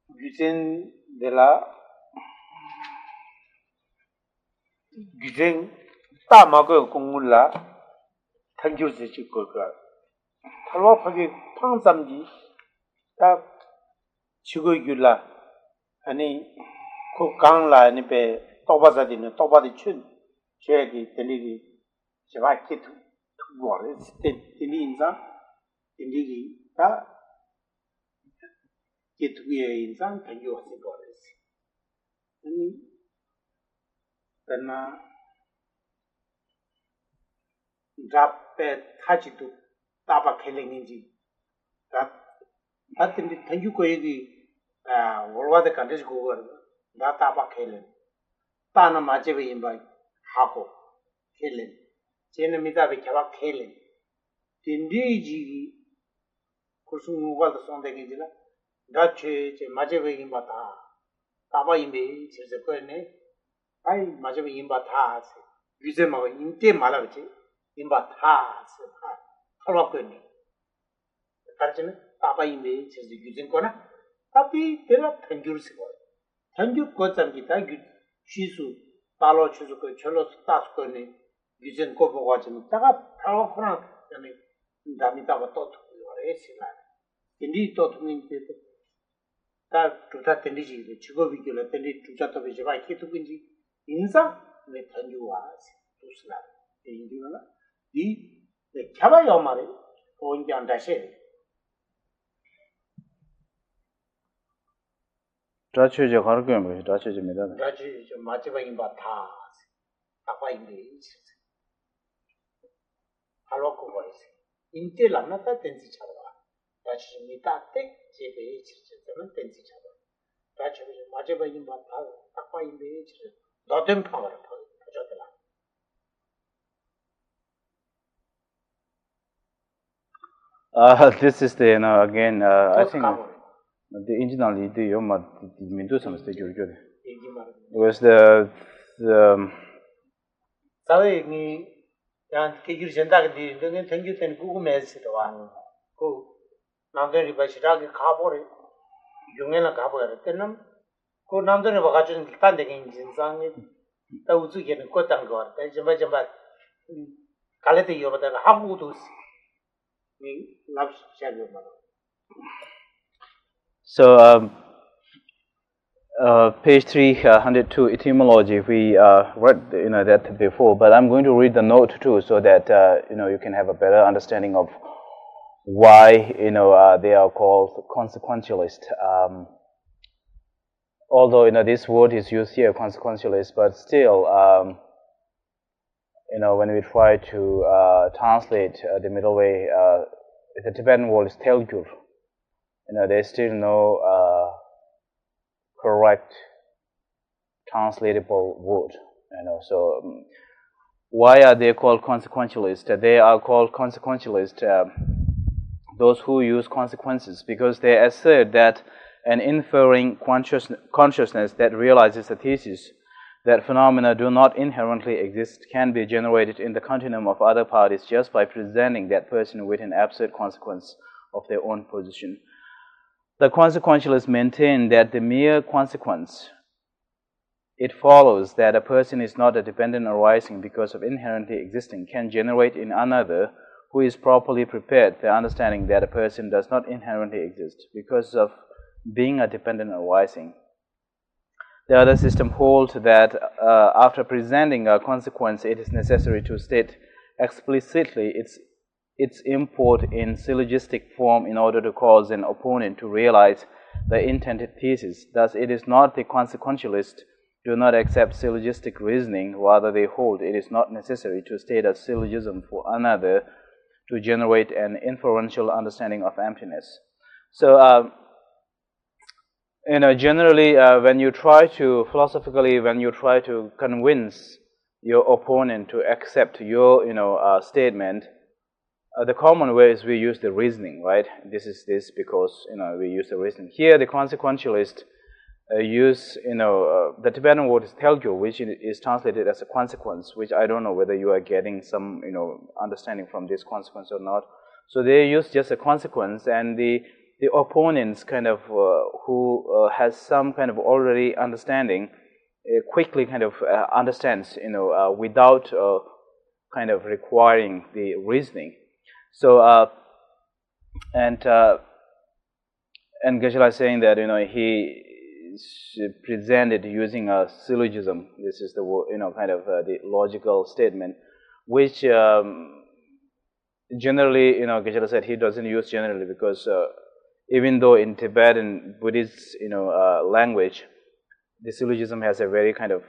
Güzen de la Güzen Tamago Kungula Tanju Chikoka Talwa Pagi Pangsamji Ta Chigo Yula Ani Ko Kangla Nipe Tobazadin, Tobadi Chun, Chegi, Teligi, Chavaki to Boris, Telinza, Teligi, Ta Get we in some can you see Boris. Then drop touch to Taba killing in that in the Tanjuko, what was the countries go over that Taba killing. Tana Majevi in by Hako killing. Jenamita Vikava killing. Tindiji Kusumu was the song the Gizilla. Dutch Majevi in Bata. Taba in the Chizakone. I Majevi in Batas. Yuzema in Te Malavi in Batas. Halakuni. The Karjan Taba in the Chizakona. Tapi there are Tanjurs. Tanju Kotam Gita. Shisu, Talo Chizuko, Cholos, Tascone, Vision Copo watching, Taga, Tao Frank, and Damitava taught or Esila. Indeed, taught me that to that Teniji, the Chigovicula, Tendi to Chatovicheva, Kitukinji, Inza, with Tanjuas, to Slap, the Indiana, the Kavayomari, going down Dashe. Dutch is a Hargum, Dutch is a Medal. Dutch is a Machiva in Batas, Tapa in the Haloko voice. In Telanata Tensichava, Dutch Mitate, JP, Tensichava. Dutch is Machiva in Batas, Tapa in the Dotem power. This is the, again, I think. The originally the Yoma Mindu some stage good. It was the Sawe ni yan kigir jenda di dengan thank you ten Google message to wa ko namde ri bashira ke khabore yungena khabore tenam ko namde ne baga chun tan de ngin jinsang ni ta uzu ke ko tang go ta jamba jamba kale te yo ba ha gu tu ni lab share yo ma. So, page 302, etymology, we read that before, but I'm going to read the note too, so that you can have a better understanding of why they are called consequentialist. Although this word is used here, consequentialist, but still, when we try to translate the middle way, the Tibetan word is telgyur. There's still no correct translatable word. So why are they called consequentialist? They are called consequentialist, those who use consequences, because they assert that an inferring consciousness that realizes the thesis that phenomena do not inherently exist can be generated in the continuum of other parties just by presenting that person with an absurd consequence of their own position. The consequentialists maintain that the mere consequence, it follows that a person is not a dependent arising because of inherently existing, can generate in another who is properly prepared the understanding that a person does not inherently exist because of being a dependent arising. The other system holds that after presenting a consequence, it is necessary to state explicitly its import in syllogistic form in order to cause an opponent to realize the intended thesis. Thus, it is not the consequentialists do not accept syllogistic reasoning, rather they hold it is not necessary to state a syllogism for another to generate an inferential understanding of emptiness. So, generally, when you try to, philosophically, when you try to convince your opponent to accept your, statement, the common way is we use the reasoning, right? This is this because, we use the reasoning. Here, the consequentialist use, the Tibetan word is telgyo, which is translated as a consequence, which I don't know whether you are getting some, understanding from this consequence or not. So they use just a consequence, and the the opponents kind of who has some kind of already understanding quickly kind of understands, without kind of requiring the reasoning. So and Geshe-la is saying that he presented using a syllogism. This is the kind of the logical statement, which generally Geshe-la said he doesn't use generally because even though in Tibetan Buddhist language, the syllogism has a very kind of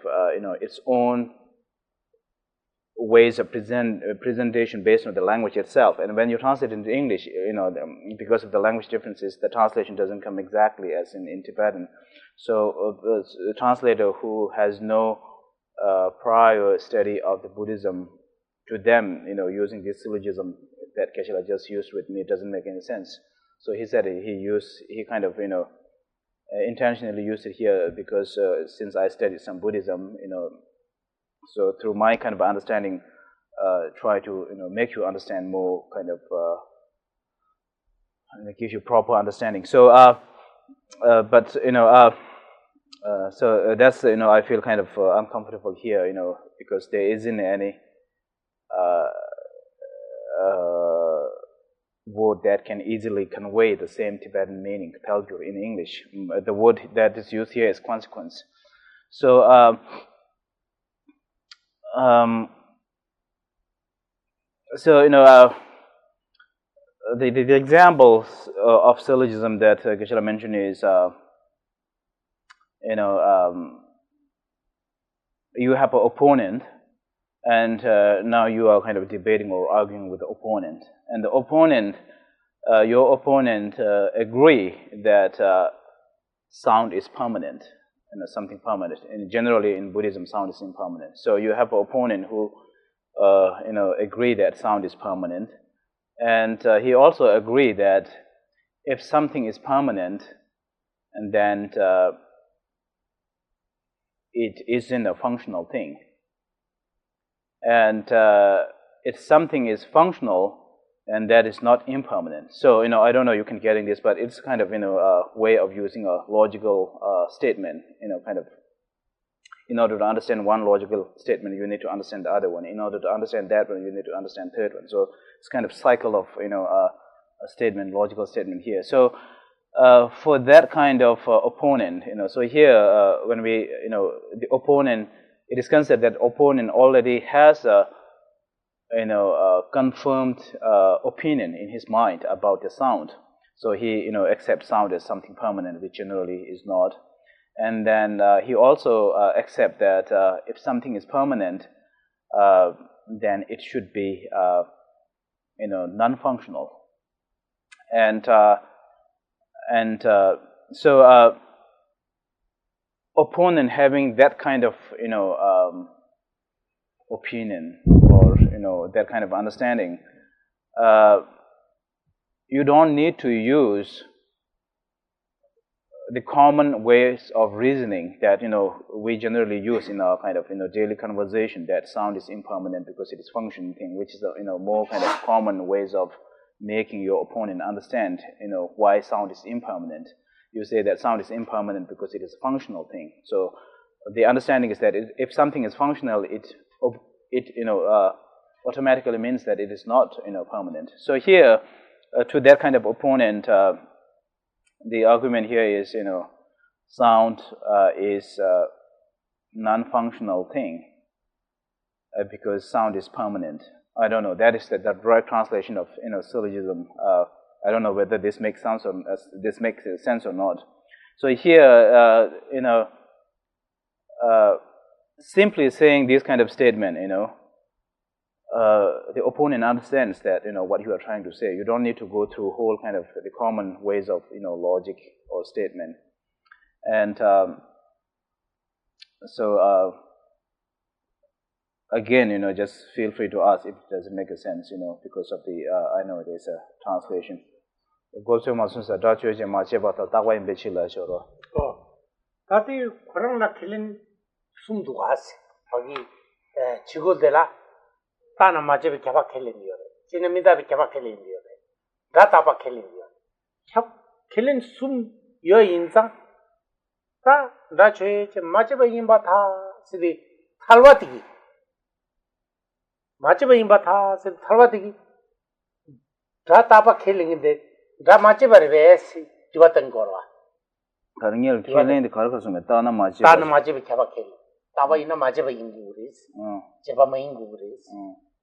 its own ways of presentation based on the language itself. And when you translate into English, because of the language differences, the translation doesn't come exactly as in Tibetan. So a translator who has no prior study of the Buddhism, to them, using this syllogism that Geshe-la just used with me, it doesn't make any sense. So he said he kind of intentionally used it here because since I studied some Buddhism, so through my kind of understanding, try to make you understand more, kind of give you proper understanding. So but so that's I feel kind of uncomfortable here, because there isn't any word that can easily convey the same Tibetan meaning, Pelgyur, in English. The word that is used here is consequence. So the examples of syllogism that Geshe-la mentioned is you have an opponent, and now you are kind of debating or arguing with the opponent, and the opponent, your opponent, agree that sound is permanent, something permanent. And generally in Buddhism, sound is impermanent. So you have an opponent who agree that sound is permanent, and he also agree that if something is permanent, and then it isn't a functional thing. And if something is functional, and that is not impermanent. So I don't know you can get in this, but it's kind of a way of using a logical statement. Kind of in order to understand one logical statement, you need to understand the other one. In order to understand that one, you need to understand the third one. So it's kind of cycle of a statement, logical statement here. So for that kind of opponent, so here when we the opponent, it is considered that opponent already has a confirmed opinion in his mind about the sound. So he accepts sound as something permanent, which generally is not. And then he also accepts that if something is permanent, then it should be non-functional. And so opponent having that kind of opinion, or that kind of understanding, you don't need to use the common ways of reasoning that we generally use in our kind of daily conversation, that sound is impermanent because it is functioning thing, which is more kind of common ways of making your opponent understand why sound is impermanent. You say that sound is impermanent because it is a functional thing. So the understanding is that if something is functional, it automatically means that it is not permanent. So here, to that kind of opponent, the argument here is sound is a non-functional thing because sound is permanent. I don't know. That is the direct translation of syllogism. I don't know whether this makes sense or not. So here, simply saying this kind of statement, the opponent understands that what you are trying to say. You don't need to go through whole kind of the common ways of logic or statement. And so again, just feel free to ask if it doesn't make a sense, because of the I know there's a translation. 고소 마순사 다초제 마체바타 다와인 베칠라셔로. 다티 코로나 kilin 숨도 왔어. 거기 지고들라 ताना माचे क्या बात खेलेंगे और जिन्हें मिदा भी क्या बात खेलेंगे और गाता बात खेलेंगे और सब killing sum yo inza ta da che machiba imba tha sidi thalwatigi machiba imba tha sidi thalwatigi da tapa killing de da machiba resi jiwatan korwa 다른 게 켈렌데 가르쳐주면 따나 맞지. 따나 맞지비 개바 켈. 따바 이나 맞지바 인구리스. 제바 마 인구리스.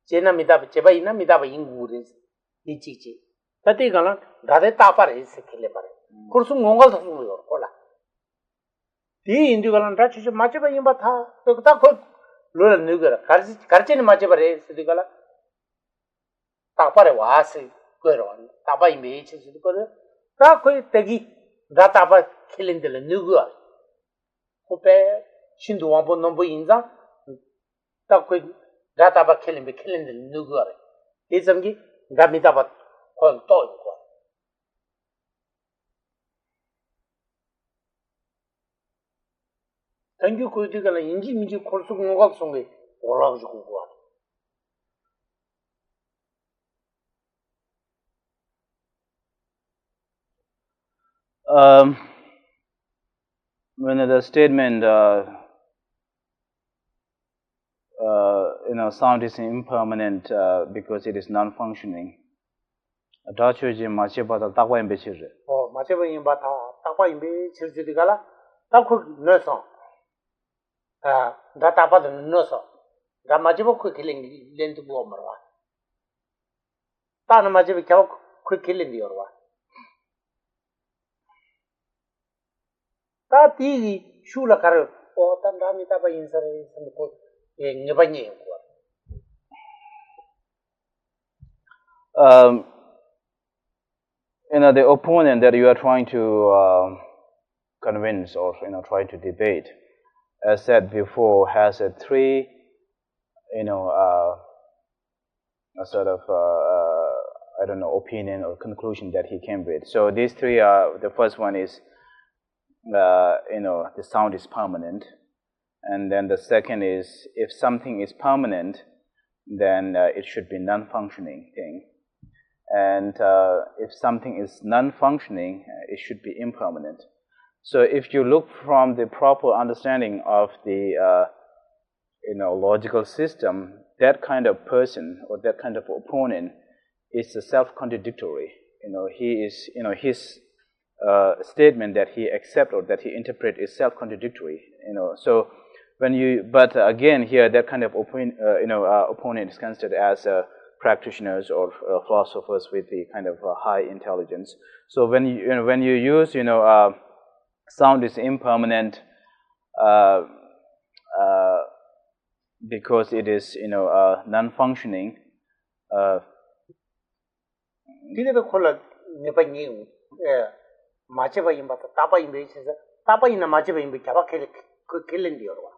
제나 미다 제바 이나 미다바 인구리스. 이치치. तति गलन दादे तापर इसे खेले परे कुरसु मोंगल तो सुनो कोला ती इंदु गलन राच छ माचे बई बा था तो ता खो लोल निगर खर्चे ने माचे परे सिदि गला तापर वासे कोरो ताबा इमे छ सिदि कोरे ता कोई तगी दा तापर खेलेंदले निगर कोपे 신도 왕보 넘보 인자 ता कोई दा तापर खेलेंदले निगर 이 점기 갑니다 봐 건 또 있고. 당규 고디가는 인지 민지 콜수 공각 속에 올라가지고 고. When the statement sound is impermanent because it is non-functioning. 다초지 마치바다 딱와인 베치르. 마치바인 바타 딱와인 베치르디가라 딱고 넣어서 다 따바도 넣어서 다 마치바 그 길링 렌트 뭐 말아. 따는 마치바 겨 그 길링이 열와. 다 뒤기 슈라 가르 단다미 따바 인사를 뭐 녀바니 the opponent that you are trying to convince or try to debate, as said before, has a three, a sort of I don't know, opinion or conclusion that he came with. So these three are, the first one is the sound is permanent, and then the second is if something is permanent, then it should be non-functioning thing. And if something is non-functioning, it should be impermanent. So if you look from the proper understanding of the logical system, that kind of person or that kind of opponent is self-contradictory. He is his statement that he accepts or that he interprets is self-contradictory. So when you, but again here that kind of opponent is considered as practitioners or philosophers with the kind of high intelligence. So when you use sound is impermanent because it is non-functioning. 디데도 콜라 네바니 마체바 임바타 타바 임베치서 타바 이나 마체바 임베 캬바 그 켈렌디오와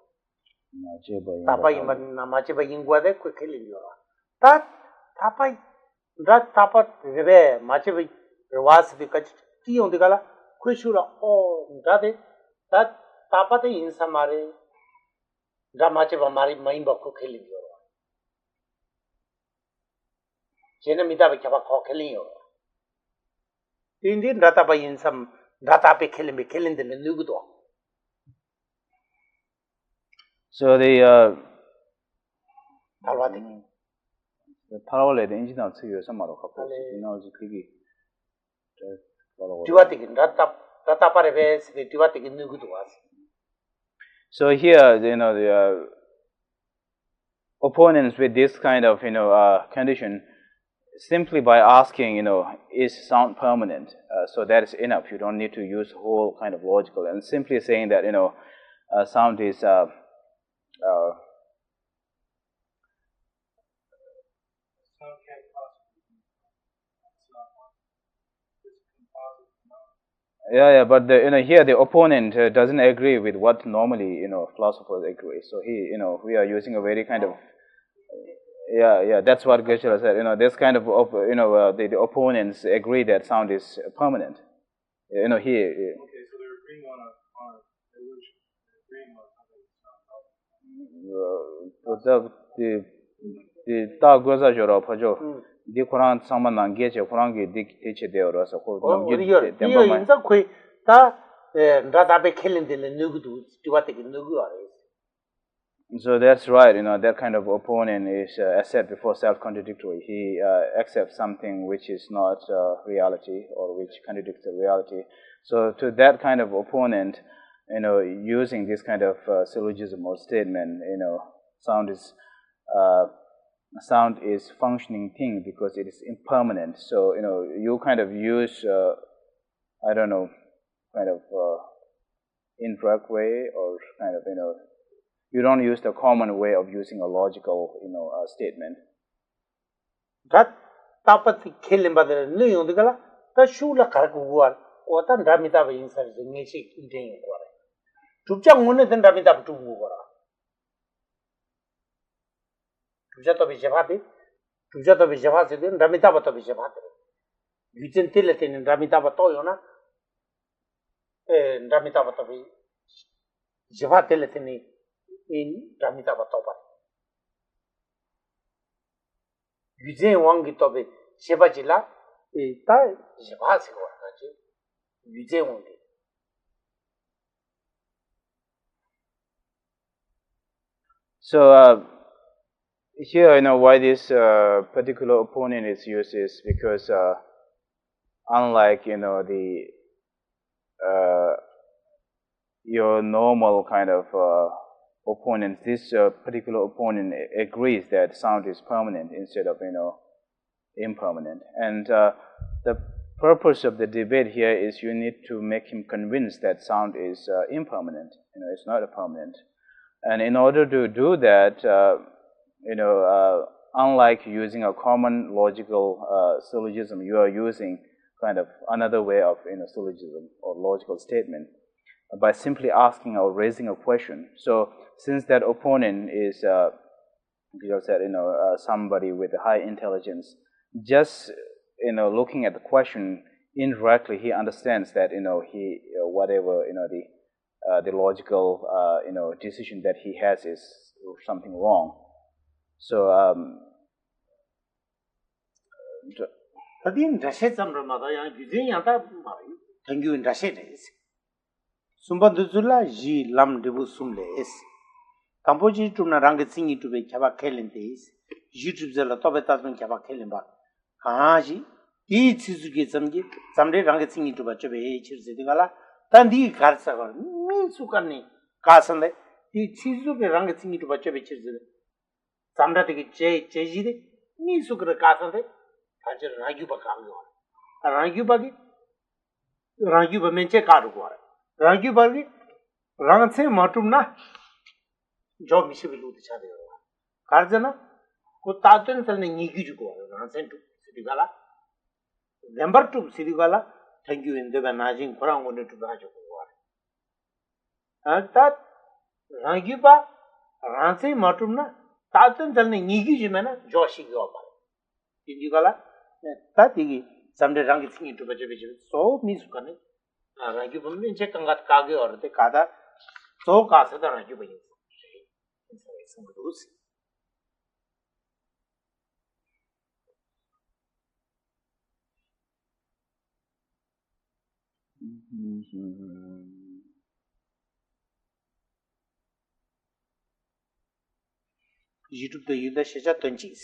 타바 임바나 마체바 임과데 그 켈렌디오와 타 타파 라 타파 레베 마체바 와스 비카 티온디가라 쿠슈라 오 다데 타 타파데 인사 마레 라 마체바 마리 마임바 그 켈렌디오와 제나 미다베 캬바 코 켈렌디오와 인딘 다타바 인삼 다타페 켈렌베 켈렌데는 누구도. So the 달와데 parallel engineer 측에 선마로 갖고 이나오지 그게 디와티긴 다타파레베스 디와티긴 누구도 왔어. So here the opponents with this kind of condition, simply by asking is sound permanent, so that is enough. You don't need to use whole kind of logical, and simply saying that sound is but here the opponent doesn't agree with what normally philosophers agree. So we are using a very kind of that's what Geshe said. This kind of the opponents agree that sound is permanent. Here. Okay, so they're agreeing on a illusion. They're agreeing on something that's not the di Quran sama nange che Quran ki dik teche de ora so ko nam ori ji yor de iyo inza khoi ta ndada be khelen de le nugu du tiwate ki nugu are. So that's right, that kind of opponent is, as said before, self-contradictory. He accepts something which is not reality or which contradicts the reality. So to that kind of opponent, using this kind of syllogism or statement, sound is functioning thing because it is impermanent. So, you kind of use, kind of indirect way or kind of, you don't use the common way of using a logical, statement. That tapati khelen badere nu yong de kala ta shula khar ku war o ta ndamita ba yin sar ngi chi iden ko ra tupcha ngone den ndamita bu tu ko ra tupcha to bi jaba se den ndamita ba to bi jaba de yiten tele ten ndamita ba to yo na ndamita ba to bi jaba tele ten in ndamita ba to ba 유제 왕기 또베 제바질라 다 제바스고 하지 유제 왕기. So here, why this particular opponent is used is because unlike your normal kind of opponent, this particular opponent agrees that sound is permanent instead of impermanent. And the purpose of the debate here is you need to make him convinced that sound is impermanent. It's not a permanent. And in order to do that, unlike using a common logical syllogism, you are using kind of another way of syllogism or logical statement by simply asking or raising a question. So since that opponent is, somebody with a high intelligence, just looking at the question indirectly, he understands that he whatever the logical decision that he has is something wrong. So Tadin rashe samra mada yang yuzin yang ta mari tengyu in rashe des. Sumba duzula ji lam debu sumle es. Kampoji tumna rang singi tu be chaba khelen des. YouTube zela tobe tasmen chaba khelen ba. Kaha ji I chizu ge samji samre rang singi tu ba chobe e chirse digala tandi garsa gar mi sukanni ka sande I chizu ge rang singi tu ba chobe chirse samra de che ji de mi sukra ka sande Raja Ragyuba Kagyo. Ragyuba Menche Karugo. Ragyuba Ranse Matumna Job Mishibu Chade. Karjana could Tatan tell the Nigugo, Ransen to Sidigala. Number 2 Sidigala, thank you in the Vanajing Kurang wanted to Rajo. And that Ragyuba Ranse Matumna Tatan tell the Nigijimana Joshi Goba. Indigala. Tati someday rang thing into budget so means can Raju Bumbi check and got Kage or the Kada so Casa the Raju Bay. Some of those. YouTube the Yuda Shaja Tunchis.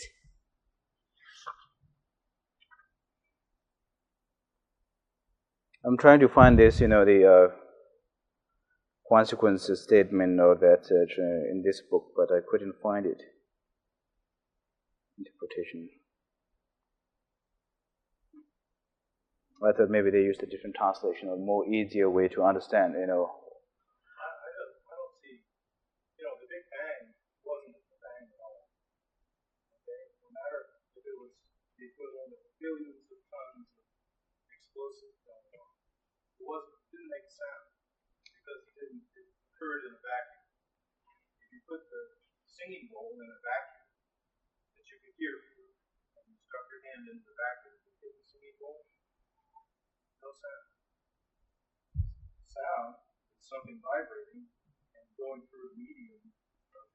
I'm trying to find this, the consequences statement of that in this book, but I couldn't find it. Interpretation. I thought maybe they used a different translation, a more easier way to understand, I don't see, the Big Bang wasn't the Bang at all. Okay? No matter if it was the equivalent of billions of tons of explosives going on, didn't make sound because it occurred in a vacuum. If you put the singing bowl in a vacuum that you could hear through, and you stuck your hand into the vacuum and hit the singing bowl, no sound. Sound is something vibrating and going through a medium of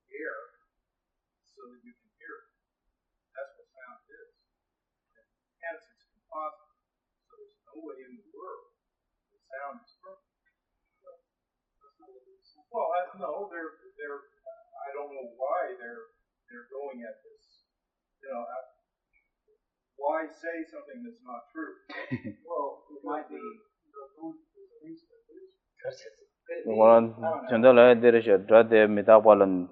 air so that you can hear it. That's what sound is. positive. So there's no way in the world the sound is perfect. Well, I don't know why they're going at this. Why say something that's not true? Well, it might be. 그런 전달해야 되죠. 저한테 미다발은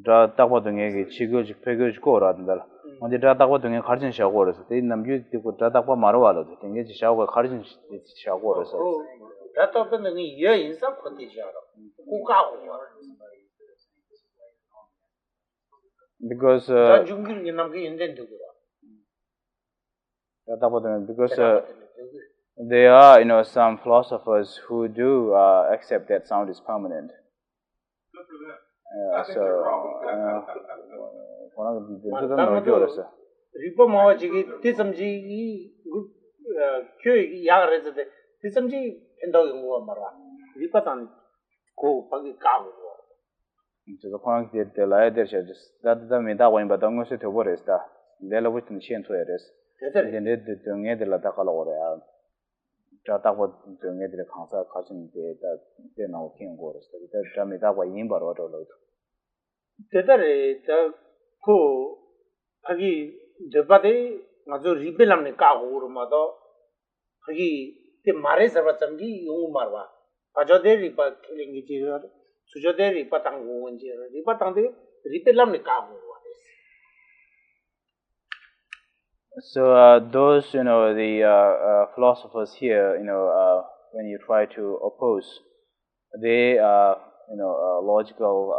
저 딱보 등에 지그지 폐교지 거라든가. 근데 저 딱보 등에 가르친 샤고라서 이 남주 되고 저 딱보 말아와도 등에 샤고 가르친 샤고라서. 저 딱보 등에 여 인상 컨디션으로 고가고. Because 저 중국인 남게 인덴도 그래. 저 딱보 등에 because there are, some philosophers who do accept that sound is permanent. Good for them. I think they're wrong. 리포 뭐지기 디섬지 교육 야가래서 디섬지 한다고 뭐 말아. 리포단 고 거기 가고. 저도 그냥 될라야 되죠. 다다 메다 와인 바당 것이 돼 버렸다. 내가 무슨 시엔토에레스. 근데 등에 들라다 갈아오래야. 자다고 등에들 강사 가진 데다 나오 긴 거라서 저 메다가 인바로도. 대달에 저그 거기 저바데 맞아 리벨함네 까고 그러마도 거기 때 말해서 봤던지 용 말와 가져대 리바 킬링이 지어 수저대 리바 당고 원지 리바 당데 리벨함네 까고 So those the philosophers here when you try to oppose they logical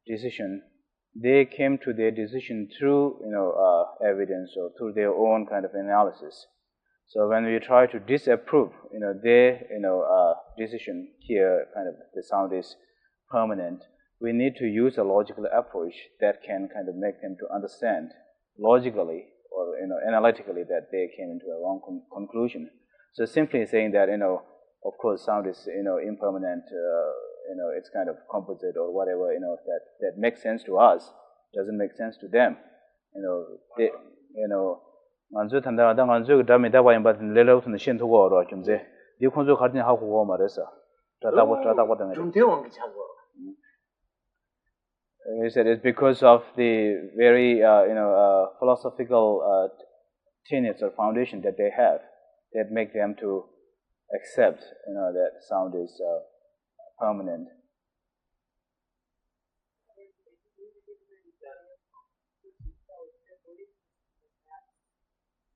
decision, they came to their decision through evidence or through their own kind of analysis. So when we try to disapprove their decision here, kind of the sound is permanent, we need to use a logical approach that can kind of make them to understand logically or analytically that they came into a wrong conclusion. So simply saying that of course sound is impermanent, it's kind of composite or whatever that makes sense to us doesn't make sense to them. They 만주 단다다 만주 그다음에 다바인 받은 레레우스는 신토고 어로 좀제 네 콘조 가진 하고 말해서 자다고 되는 좀 대원기 차고. He said it's because of the very philosophical tenets or foundation that they have that make them to accept that sound is permanent.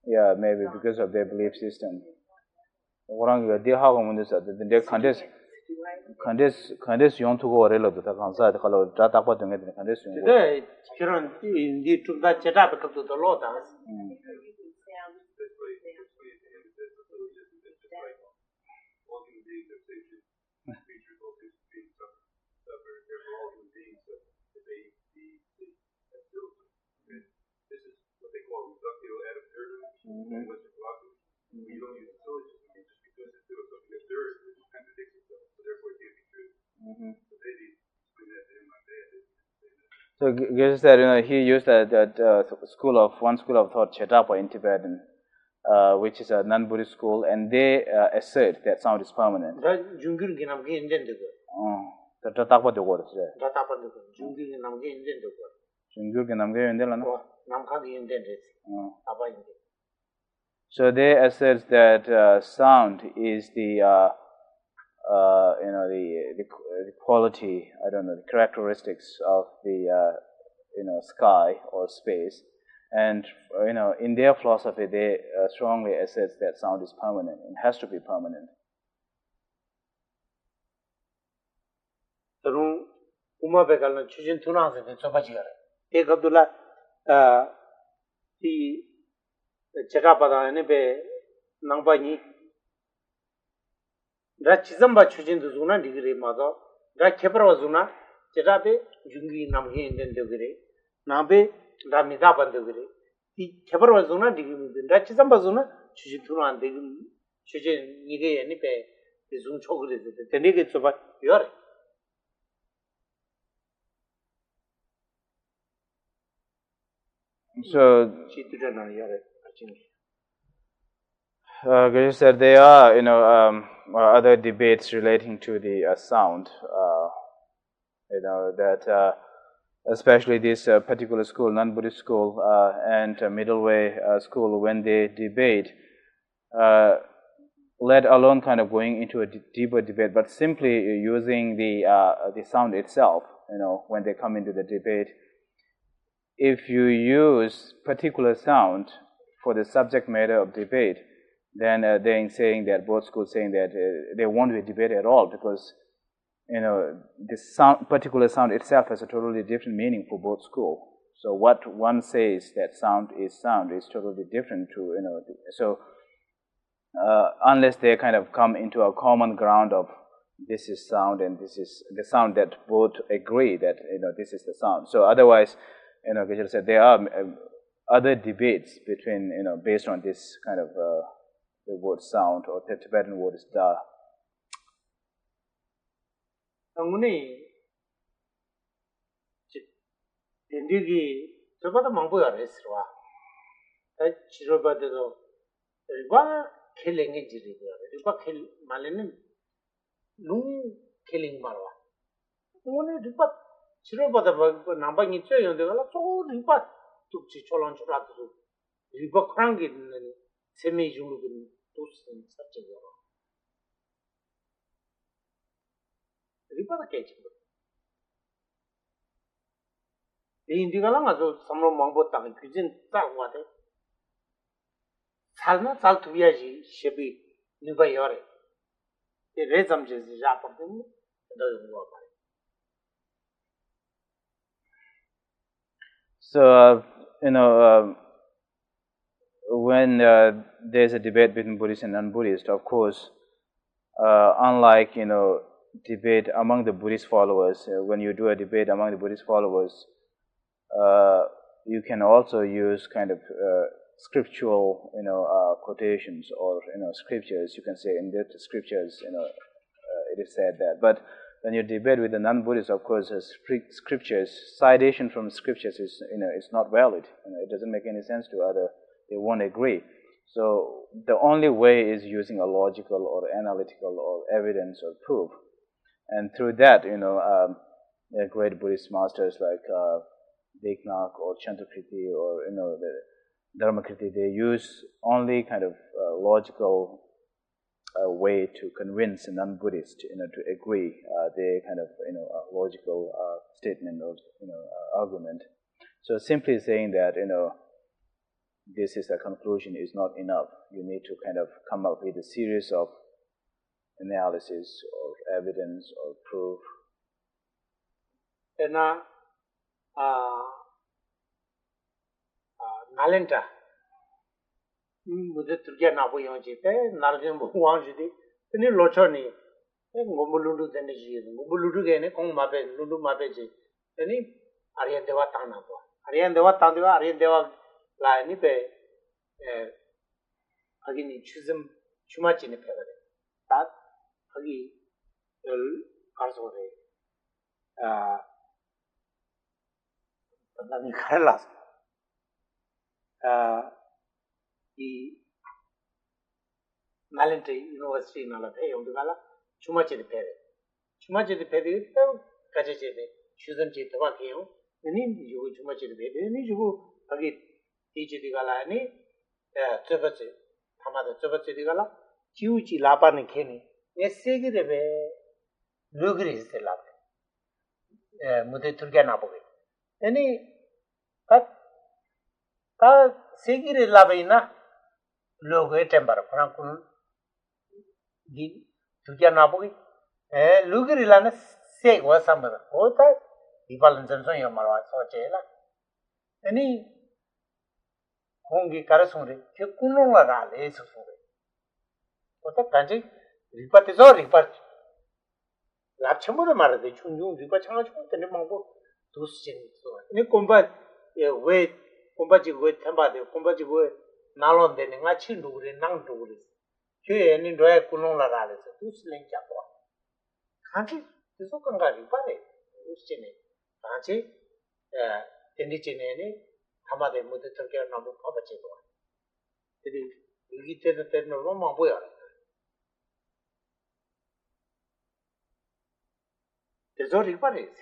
Yeah, maybe because of their belief system. orang dia ha ko mun sa de khandes yon thu ko relo ta kansa de kalo ta ta pa de khandes yon de kiran di tu da cheta pe to to lo ta We don't use syllogism just because it's something absurd, which contradicts itself, so therefore it can't be true. So maybe explain that to him like that. So Geshe said, he used that one school of thought, Chetapa in Tibetan, which is a non-Buddhist school, and they assert that sound is permanent. 중길 기남게 인덴데 거. Tatapa de word. tatapa de 중길 기남게 인덴데 거. 중길 기남게 인덴라나? 남카게 인덴데. 아바 인데. So they assert that sound is the quality, the characteristics of the sky or space, and in their philosophy they strongly assert that sound is permanent. It has to be permanent. 그럼 우마베갈은 추진 투나서 저바지가래. 에가둘라 이 제가 받아내 배 낭바니 라 치점바 추진도 주나 디그리 마도 라 케브로 주나 제라베 중기 남게 인덴데 그래 나베 라미다 반데 그래 이 케브로 주나 디그리 라 치점바 주나 추진 투나 안 되기 추진 이게 아니 배 좀 초그레데 되네게 줘봐 요래 So Guru said there are, other debates relating to the sound. That especially this particular school, non-Buddhist school, and middle way school, when they debate, let alone kind of going into a deeper debate, but simply using the sound itself. When they come into the debate, if you use particular sound for the subject matter of debate, then they're saying that both schools saying that they won't be debate at all, because this particular sound itself has a totally different meaning for both schools. So what one says that sound is totally different to So unless they kind of come into a common ground of this is sound and this is the sound, that both agree that this is the sound. So otherwise, Geshe said there are other debates between based on this kind of the word sound, or the Tibetan word is da. Anguni Indigi Tobata Mamboya Resra. Chirobado Riba killing it, Riba kill Malanin Lung killing Marwa. Only Riba Chirobata Nambang in Chay on the Gala, so Riba took Chicholan Churatu. Riba Krangin Semi Julubin, those such a Riba catching. The Indigalang as some Mambo Tang, Cuisine, that water. Salna Saltuviaji, Shebi, Nuba Yore. The resum is Japan, doesn't work. So, when there's a debate between Buddhist and non-Buddhist, of course, unlike, debate among the Buddhist followers, when you do a debate among the Buddhist followers, you can also use kind of scriptural, quotations, or scriptures. You can say in the scriptures, it is said that. But when you debate with the non-Buddhists, of course, scriptures, citation from scriptures is it's not valid. It doesn't make any sense to other. They won't agree. So the only way is using a logical or analytical or evidence or proof, and through that, great Buddhist masters like Deknak or Chandrakriti or the Dharmakriti, they use only kind of logical way to convince a non-Buddhist to agree. They kind of a logical statement or argument. So simply saying that this is a conclusion is not enough. You need to kind of come up with a series of analysis or evidence or proof. Nalenta Buddha Turkia Napo Yonji, Narjan Wanjidi, any Lochoni, Gomulundu Teneji, Gomuludu Gene, Kong Mabe, Lundu Mabeji, any Arian Deva Tanapo. Arian Deva Tandeva, Arian Deva La Nipe Agini Chism Chumachi in a feather. That Agi Karsore Karlas. The Nalente University in Alate, Undugala, Chumachi the Pere. Chumachi the Pere, Kajache, Shuzan Chitavakio, the name you Chumachi the Pere, and you forget teach the Galani, Tubati, Hamada Tubati the Gala, Chuchi Lapan and Kenny. Yes, Segi the Lugris the Lap, Mudeturganaboy. Any but Segiri Labina Logo Temper, Frankun di Tujanabui, Lugirilana say was some of the Ota, the Valentine Yamara, so Jela. Any Hongi Karasuri, Kukunga is what a country, Ripat is all Ripat. Lapchamu Mara, the Chunu, Ripachama, the Nimango, two sins. You combat a way. Combaji with Tambade, Combaji with Nalon, then Nachin do it, Nang do it. Here and in Doya Kunonga Rales, two sling Japon. Can't it? The Sokangari Pare, Ustine, Kanchi, Tendicine, Tamade Mutter Turkey, Namu Papacheto. 여기 때는 너무 뭐야. 대저리 빠르지.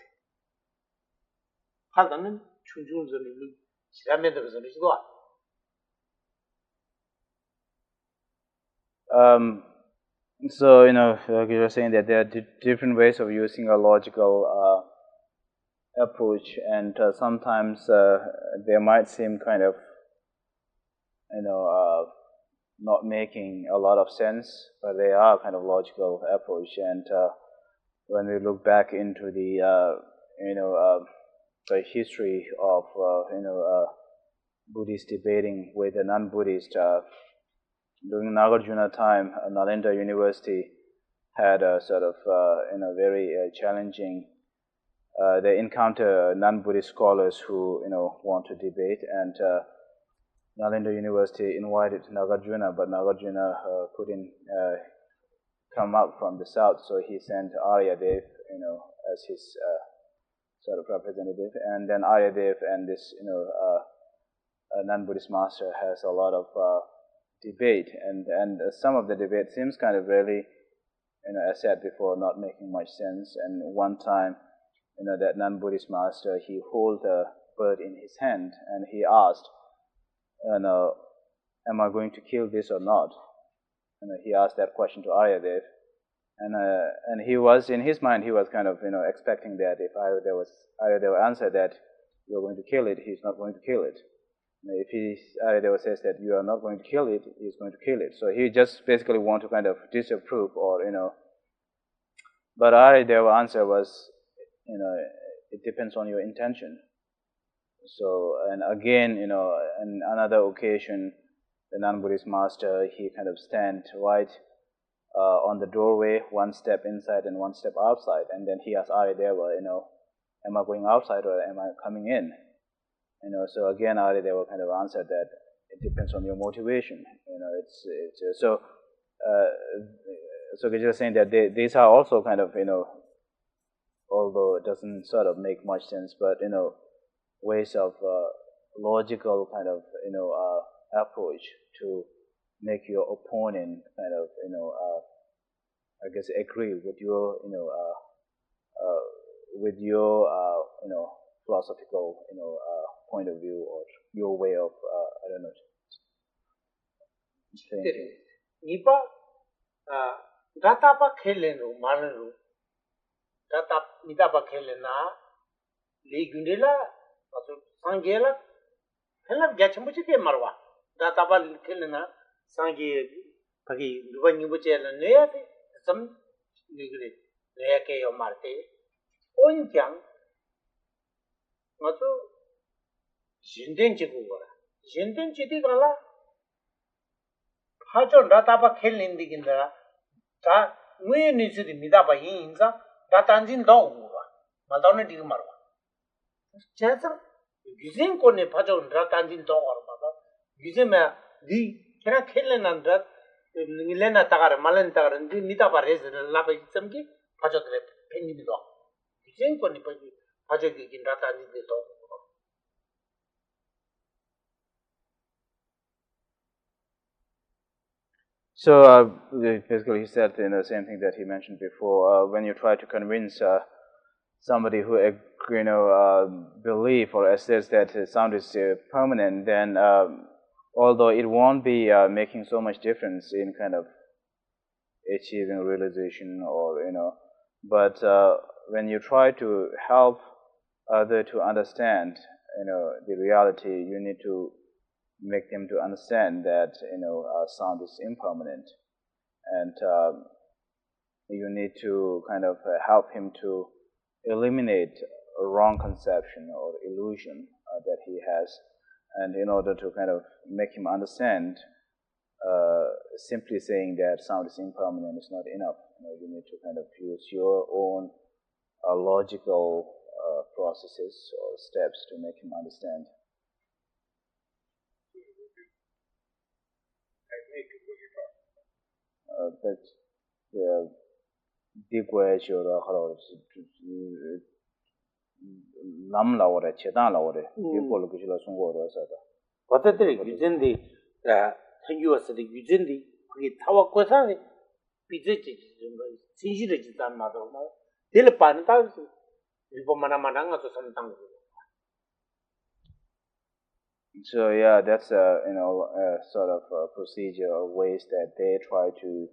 하다는 충중전이 지라면서 그러지도 않아. So, like you were saying that there are different ways of using a logical approach, and sometimes they might seem kind of, not making a lot of sense, but they are kind of logical approach. And when we look back into the, the history of, Buddhist debating with the non-Buddhist, during Nagarjuna time, Nalanda University had a sort of, very challenging. They encounter non-Buddhist scholars who, want to debate, and Nalanda University invited Nagarjuna, but Nagarjuna couldn't come up from the south, so he sent Aryadev, as his sort of representative, and then Aryadev and this, non-Buddhist master has a lot of debate, and some of the debate seems kind of really, as said before, not making much sense. And one time, that non-Buddhist master, he held a bird in his hand, and he asked, am I going to kill this or not? He asked that question to Aryadev, and he was, in his mind, he was kind of, expecting that if Aryadev would answer that you're going to kill it, he's not going to kill it. If Aryadev says that you are not going to kill it, he's going to kill it. So he just basically want to kind of disapprove, or, but Aryadev's answer was, it depends on your intention. So, and again, in another occasion, the non-Buddhist master, he kind of stand right on the doorway, one step inside and one step outside, and then he asked Aryadeva, am I going outside or am I coming in? So again, Aryadeva kind of answered that it depends on your motivation. So Gajra saying that these are also kind of, although it doesn't sort of make much sense, but ways of logical kind of approach to make your opponent kind of I guess agree with your philosophical point of view, or your way of I don't know thinking. Nipa datapa khelenu manenu datap mitapa khelena legundela aso sangela hela gachmuchi te marwa datapa khelena sangi pagi dubanyu buchela neyate sam nigre neyake yo marte onjang mato jinden chigu gora jinden chiti gala hajon datapa khelindi kindra ta we nisidi midaba yinza datanjin dogwa madone dig marwa chesa gizin ko ne phajon datanjin dogwa baba gizema di kena khelenan dat ngilena tagar malen tagar di midaba res laba samki phajodre penni do gizin ko ne phajogi kin datanjin de do. So basically he said the same thing that he mentioned before. When you try to convince somebody who believe or asserts that sound is permanent, then although it won't be making so much difference in kind of achieving realization, or but when you try to help other to understand the reality, you need to make them to understand that sound is impermanent, and you need to kind of help him to eliminate a wrong conception or illusion that he has, and in order to kind of make him understand, simply saying that sound is impermanent is not enough. You need to kind of use your own logical processes or steps to make him understand. But digwe chora haro lam lawore chedan lawore dipol kishla sungo ro sada Patadri gizindi tangyuwa the Yuzendi, Tawa Kotani, Pizzi, Sinji Mother, Dilipanita, Ripomanamanga to some tongue. So yeah, that's a sort of a procedure or ways that they try to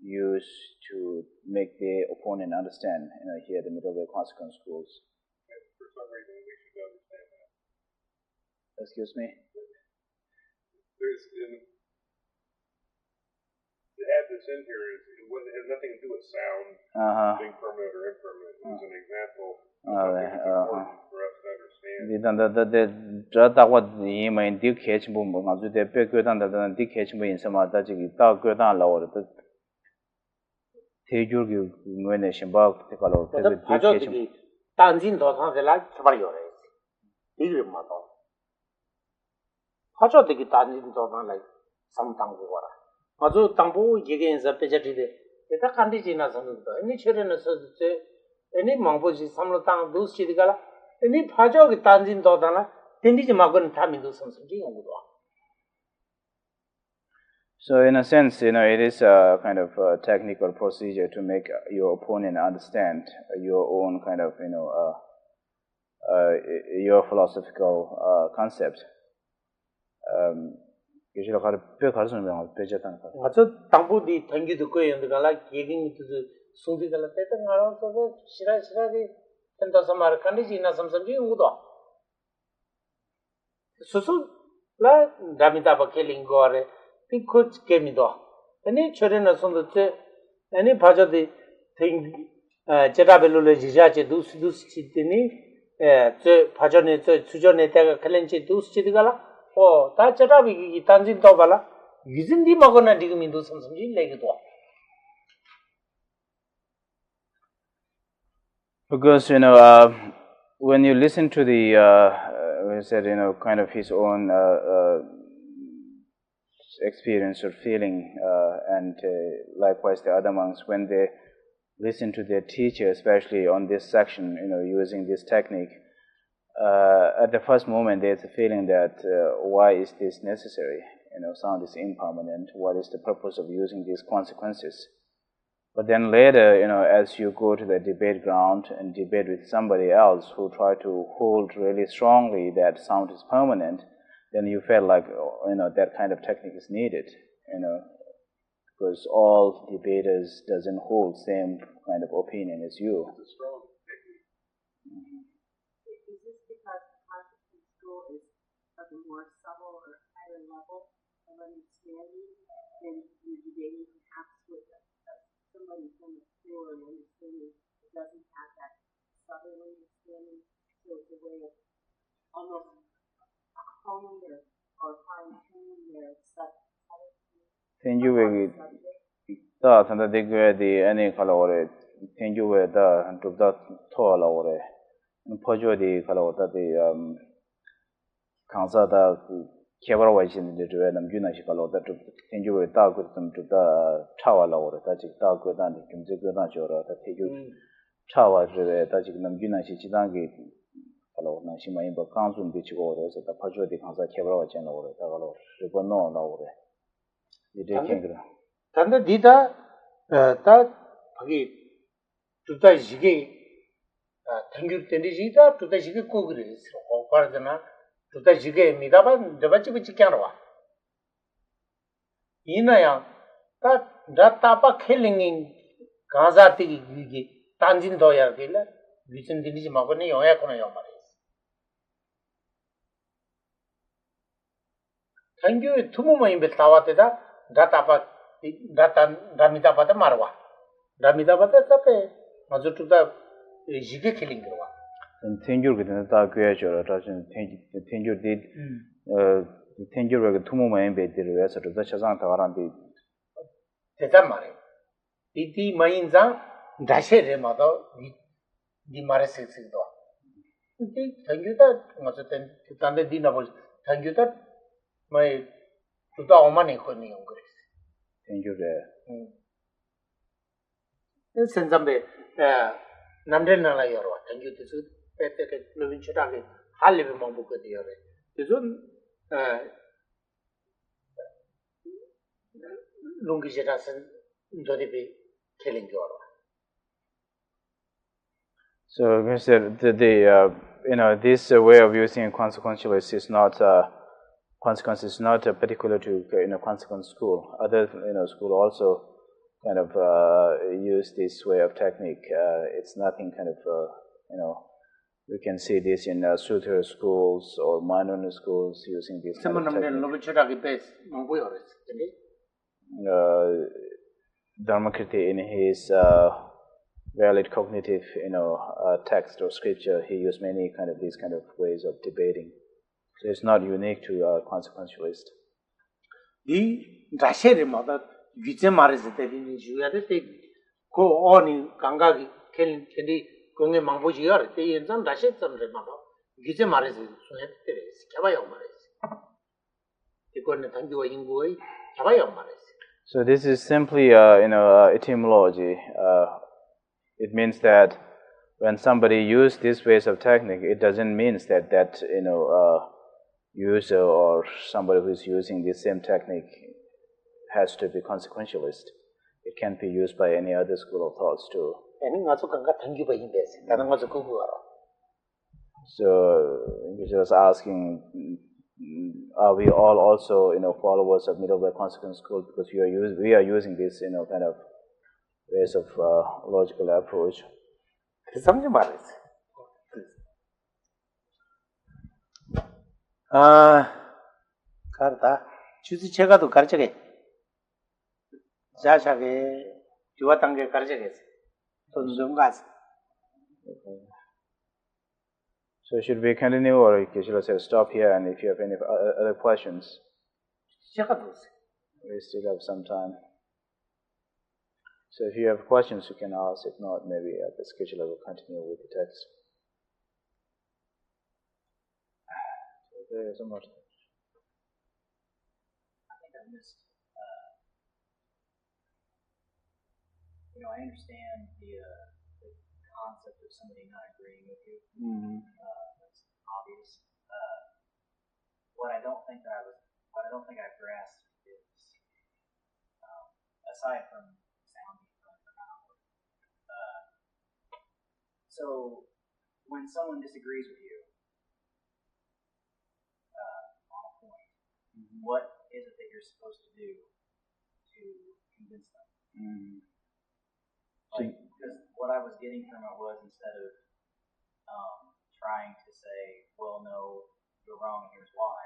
use to make the opponent understand. Here the middle way consequence schools. For some reason, we should understand that. Excuse me. There's to add this in here is it has nothing to do with sound being permanent or impermanent. It was an example of something that's important for us to understand. 아주 당부 얘기해서 빼자리데 내가 간디지나 선도 아니 처리는 서제 아니 망보지 삼로 땅 두시디가라 아니 파저기 단진도다나 딘디지 막은 타민도 선선지 연구도. So in a sense, it is a kind of a technical procedure to make your opponent understand your own kind of, your philosophical concept. 맞아 당부디 당기도 거연들가 계획이 송디가라 때는 알아서 시라시라디 된다서 말 간디지나 섬섬지 연구도. 수수라 담이다바 켈링고아레 피코츠 게미도 아니 처리나 손도체 아니 바저디 팅 제라벨로레 지자체 두스치티니 저 바저네 저 주전에 때가 클렌치 두스치디가라 다 제라비기 단진도 발라 유진디 먹거나 디금인도 섬섬지 내기도. Because when you listen to the we said kind of his own experience or feeling, and likewise the other monks, when they listen to their teacher, especially on this section, using this technique, at the first moment there's a feeling that why is this necessary? Sound is impermanent. What is the purpose of using these consequences? But then later, as you go to the debate ground and debate with somebody else who try to hold really strongly that sound is permanent, then you feel like, that kind of technique is needed, because all debaters doesn't hold same kind of opinion as you. It's a strong technique. Is this because the consciousness school is of a more subtle or higher level of understanding than you're debating perhaps with somebody from the school and understanding that doesn't have that subtle understanding? So it's a way of almost honing or fine-tuning their subtlety. Tenjuwe da tanda degwe di ane kala ore tenjuwe da dubda to la ore pojo di kala ore di kansa da kebar wajin de de nam yuna shi kala ore tenjuwe da gu tum dubda chawa la ore da ji da gu da ni kimje gu da jora da teju chawa de da ji nam yuna shi jidang gi kala ore na shi mai ba kansun de chi ore so da pojo di kansa kebar wajin la ore da kala ore de no la ore. 단데 디다 다 거기 두다 시게 당규 텐디지다 두다 시게 고그레스 오파르잖아 두다 시게 미다바 저바치 비치캬노와 이나야 다 다타파 켈링인 가자티 이게 단진도야 길라 위ችን 디니지 마고네 요야 코노 요 말이스 당규 투모마인 베타와테다 다타파 다미다바다 마르와 다미다바다 tap에 아주 투다 지게 킬링 거와 tenjur gidin da gye jora da tenjur di tenjur ge tumu mayin be dir ya sa da chazang ta garan di 대단 말해 이디 마인자 다셰레 마도 디 마레스스도 이 당규다 맞을 땐 단데 디나볼 당규다 마이 투다 오마니 코니 용그레 tenjure sensambe namrenala yorwa thank tisu pete lovin chitake halebe mambuko de yore tisu lungi jirasan doribi killing your. So, Mr. This way of using consequentialist is not consequence is not particular to consequence school. Other school also kind of use this way of technique. It's nothing kind of we can see this in Sutra schools or Manuna schools using this kind of technique. Dharmakirti in his valid cognitive text or scripture, he used many these kind of ways of debating. So it's not unique to consequentialist. The Rashid mother Vijay the Juade go on in Ganga Kendi Gunga Mambuji, the Insan Rashid some mother Vijay Maris is Kavayo Maris. The Gordon Tango Ingui, Kavayo Maris. So this is simply etymology. It means that when somebody uses these ways of technique, it doesn't mean that user or somebody who is using the same technique has to be consequentialist. It can be used by any other school of thoughts too. So he was asking, are we all also followers of middle way consequence school, because we are using this kind of ways of logical approach. Karta, choose chega to Karchage. Jashage, Juatange Karchages. So Zungas. So should we continue, or should I say stop here? And if you have any other questions, we still have some time. So if you have questions, you can ask. If not, maybe at the schedule I will continue with the text. So there is so much. I think I missed. I understand the concept of somebody not agreeing with you. That's obvious. What I don't think I grasped is, aside from sounding phenomenal. So when someone disagrees with you on a point, what is it that you're supposed to do to convince them? Because what I was getting from it was, instead of trying to say, well, no, you're wrong, here's why,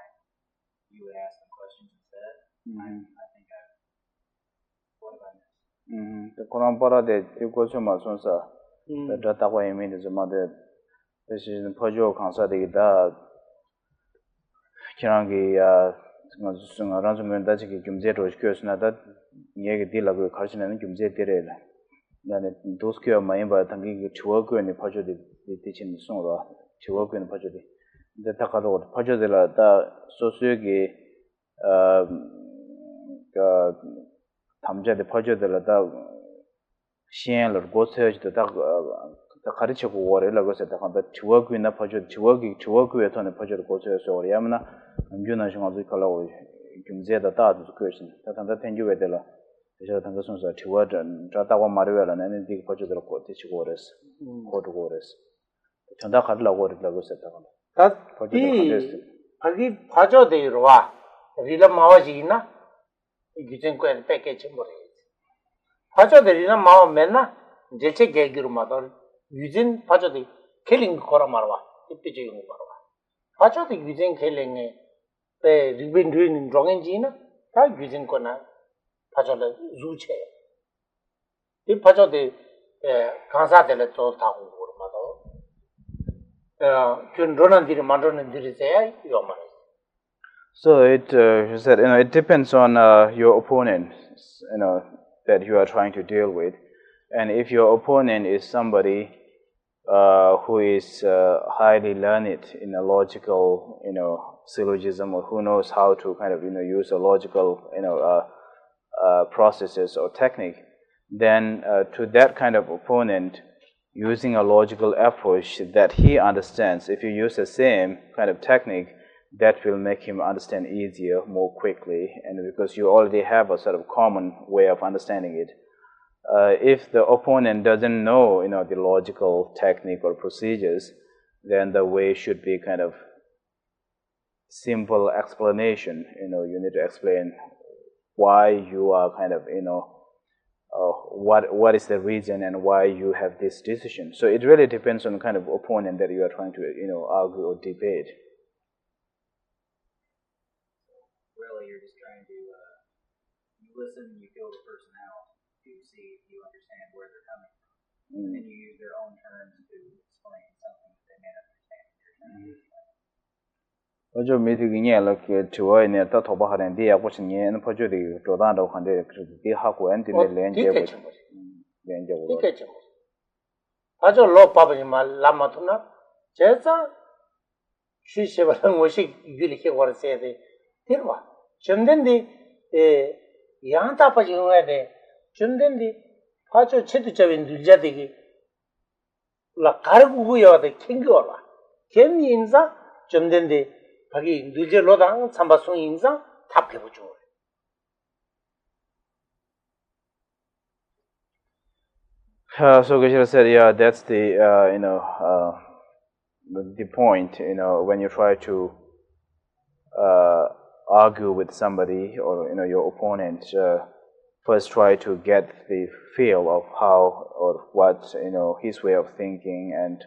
you would ask them questions instead. I think what have I missed? The Quran para de yukocho masonsa the takwa yemi de zama de decision pojo kansa de da kirangi sunga ranzumen da ji gyumje ro kyosna da nyege dilago kharchina gyumje direla yani doskyo mayimba tangi chuogo ni pojo de teaching sungro chuogo ni pojo de the takalo pojo de la da sosuge 담자의 퍼져들다 시행을 고쳐야지도 다 가르치고 오래라고 해서 다 주어구나 퍼져 주어구에서는 퍼져를 고쳐서 오래야면 음주나 중앙도 걸어 경제다 다도 그것은 다단다 텐주에 되라 그래서 당그 순서 주어전 저다고 말이라는 데 퍼져들 고치고 오래서 고르고 오래서 전다 가려고 오래라고 했다고 다 거기 퍼져들어 와 리라 마와지나 Gizin package more. Pacho the Rina Mao Mena, Jeche Gagirumador, using Pacho the killing Koramarwa, the Pichu Marwa. Pacho the using killing the been doing in Drongengina, like using Kona, Pacho the Zuche. The Pacho the Kansa de la Total Mother. Kun Ronan did Madron and did say, your money. So it said, it depends on your opponent, that you are trying to deal with, and if your opponent is somebody who is highly learned in a logical, syllogism, or who knows how to use a logical, processes or technique, then to that kind of opponent, using a logical approach that he understands, if you use the same kind of technique, that will make him understand easier, more quickly, and because you already have a sort of common way of understanding it. If the opponent doesn't know, the logical technique or procedures, then the way should be kind of simple explanation. You need to explain why you are kind of, what is the reason and why you have this decision. So it really depends on the kind of opponent that you are trying to, argue or debate. Really, you're just trying to you listen, you feel the person out to see if you understand where they're coming from, and then you use their own terms to explain something that they may not understand. 어저 미디기냐 이렇게 저어에 더 도바하는 데야 보시면 포주디 조단도 한데 그렇게 하고 엔디네 렌제고 렌제고 이게죠. 아주 로빠버지 말 라마투나 제자 쉬시버는 것이 이렇게 걸어서야 돼. 들어와. 점된디 양다빠지 해야 돼. 점된디 아주 체두적인 늘자되기 라 가르고야 돼. 캥겨라. 겐 인자 점된디 거기 늦어로당 삼바송 인자 답해보죠. So Geshe said, yeah, that's the the point. When you try to argue with somebody or your opponent, first try to get the feel of how or what his way of thinking and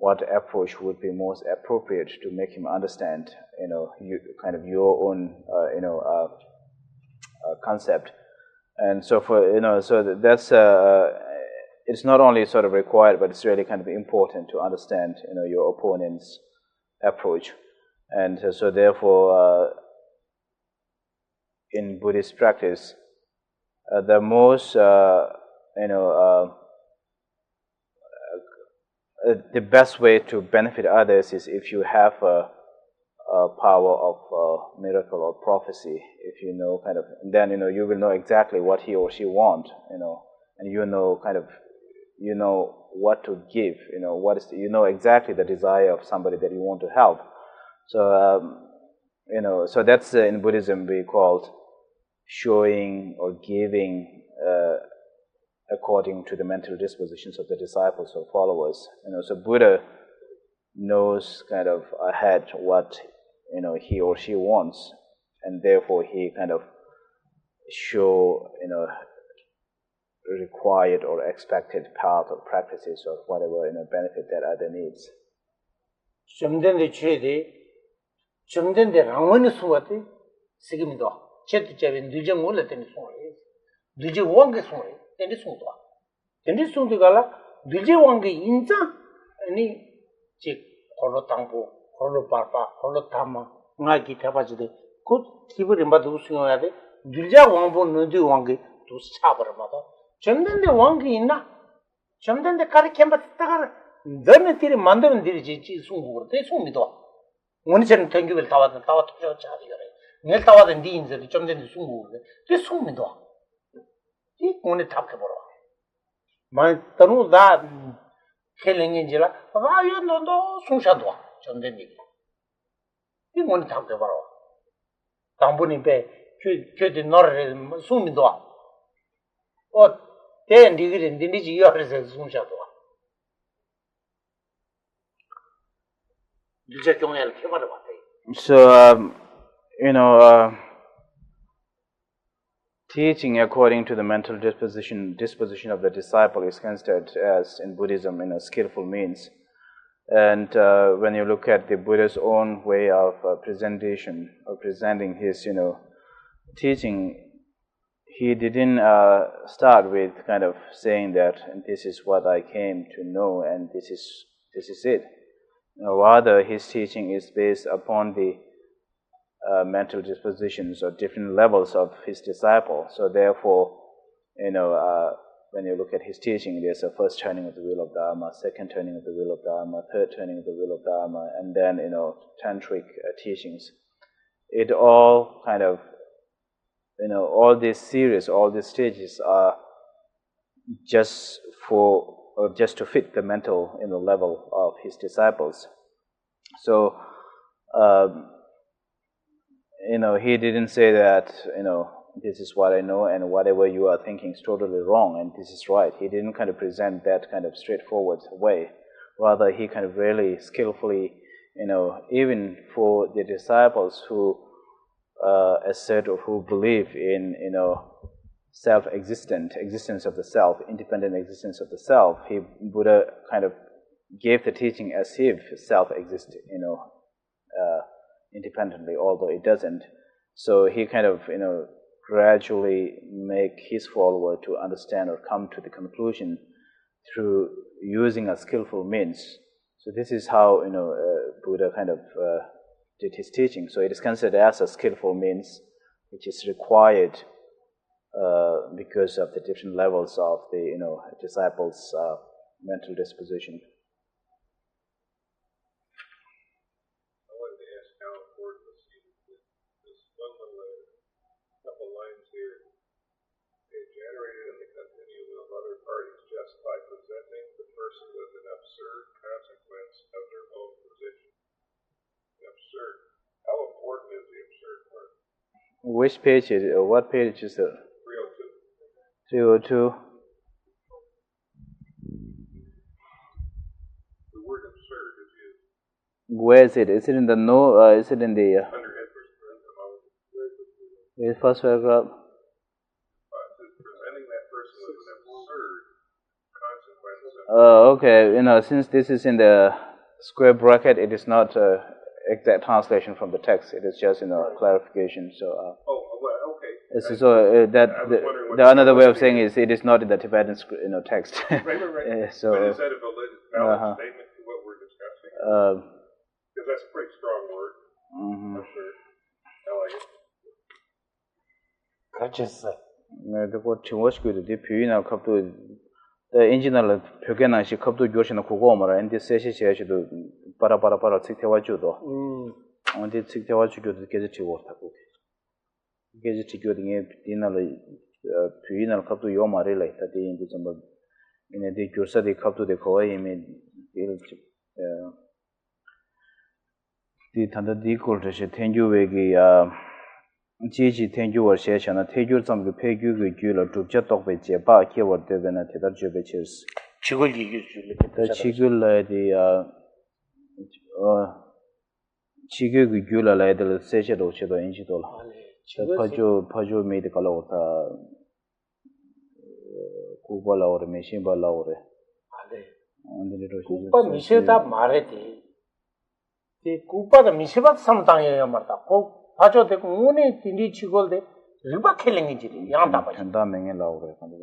what approach would be most appropriate to make him understand, you kind of your own, concept. And so so that's it's not only sort of required, but it's really kind of important to understand, your opponent's approach. And so therefore, in Buddhist practice, the most, the best way to benefit others is if you have a power of miracle or prophecy. If you know kind of, then you will know exactly what he or she want, and what to give. Exactly the desire of somebody that you want to help. So so that's in Buddhism we called showing or giving according to the mental dispositions of the disciples or followers. So Buddha knows kind of ahead what he or she wants, and therefore he kind of show required or expected path or practices or whatever benefit that other needs. 점된데 최대 점된데 랑원의 수와데 세금도 제트자빈 늦은 몰랐더니 소리 늦은 왕게 소리 근데 송도 근데 송도가라 늦은 왕게 인자 아니 즉 걸로 땅보 걸로 빠빠 걸로 담아 나기 대바지데 곧 기브를 받고 우승해야 돼 늦은 왕보 늦은 왕게 또 차버마다 점된데 왕게 있나 점된데 가르쳐 봤다가 너네 들이 만드는 들이 지 송고 돼 송미도 원처럼 땡기를 타와도 자리래 내일 타와도 네 인들이 점된데 송고 돼 송미도 이 오늘 답해 보러 만 તનું દા ખેલેંગે જલા વાયો નો સુશાદો ચંદે ની 이 오늘 답해 보러 당분이 배 그게 너를 숨이도 대 니들이 니지 여러서 숨샤도 이제 경험을 해 봐라 봤대. So teaching according to the mental disposition of the disciple is considered as in Buddhism skillful means. And when you look at the Buddha's own way of presentation or presenting his teaching, he didn't start with kind of saying that this is what I came to know and this is it. Rather, his teaching is based upon the mental dispositions or different levels of his disciple. So therefore, when you look at his teaching, there's a first turning of the wheel of Dharma, second turning of the wheel of Dharma, third turning of the wheel of Dharma, and then tantric teachings. It all kind of all these series, all these stages are just to fit the mental level of his disciples. So he didn't say that, this is what I know and whatever you are thinking is totally wrong and this is right. He didn't kind of present that kind of straightforward way. Rather, he kind of really skillfully, even for the disciples who assert or who believe in, existence of the self, independent existence of the self, Buddha kind of gave the teaching as if self exists, independently, although it doesn't. So he kind of, gradually make his follower to understand or come to the conclusion through using a skillful means. So this is how, Buddha kind of did his teaching. So it is considered as a skillful means, which is required because of the different levels of the, disciples' mental disposition. By presenting the person with an absurd consequence of their own position. Absurd. How important is the absurd part? Which page is it? What page is it? 302. 302. The word absurd is used. Where is it? Is it in the is it in the under interest first paragraph? Presenting that person with an absurd consequence. Okay. Since this is in the square bracket, it is not exact translation from the text. It is just, clarification. So. Okay. So the another way of saying is it is not in the Tibetan, text. Right. So. But is that a valid statement to what we're discussing? Because that's a pretty strong word. Absurd. I like it. 그렇겠어. 그거 중요시기도 돼. 비유나 갑도 인지널 표현하시 갑도 교시나 그거 말아. 인디 세시시에도 바라바라바라 책대와주도. 언디 책대와주도 계속 지워다고. 계속 지교딩에 디나를 비유나 갑도 요 말을 했다. 인디 좀 이네디 교사디 갑도 되 거에 이미 디 단다 디콜트시 텐주웨기 지지 텐주워 셰셔나 테규 점그 폐규의 규를 두자 똑베 제바 키워드 되는 대다 주베치스 지글 기규를 지글라디 지글의 규를 라이들 세셔도 쳐도 인지도 파조 메이드 칼로타 쿠발라오르 메신발라오르 아네 안데로 쿠파 미세다 말해디 이 쿠파다 미세바 삼당이야 말다 꼭 파조 되고 오네 딘디 치골데 리바 켈링이지 양다 봐 한다 맹에 라오르 간데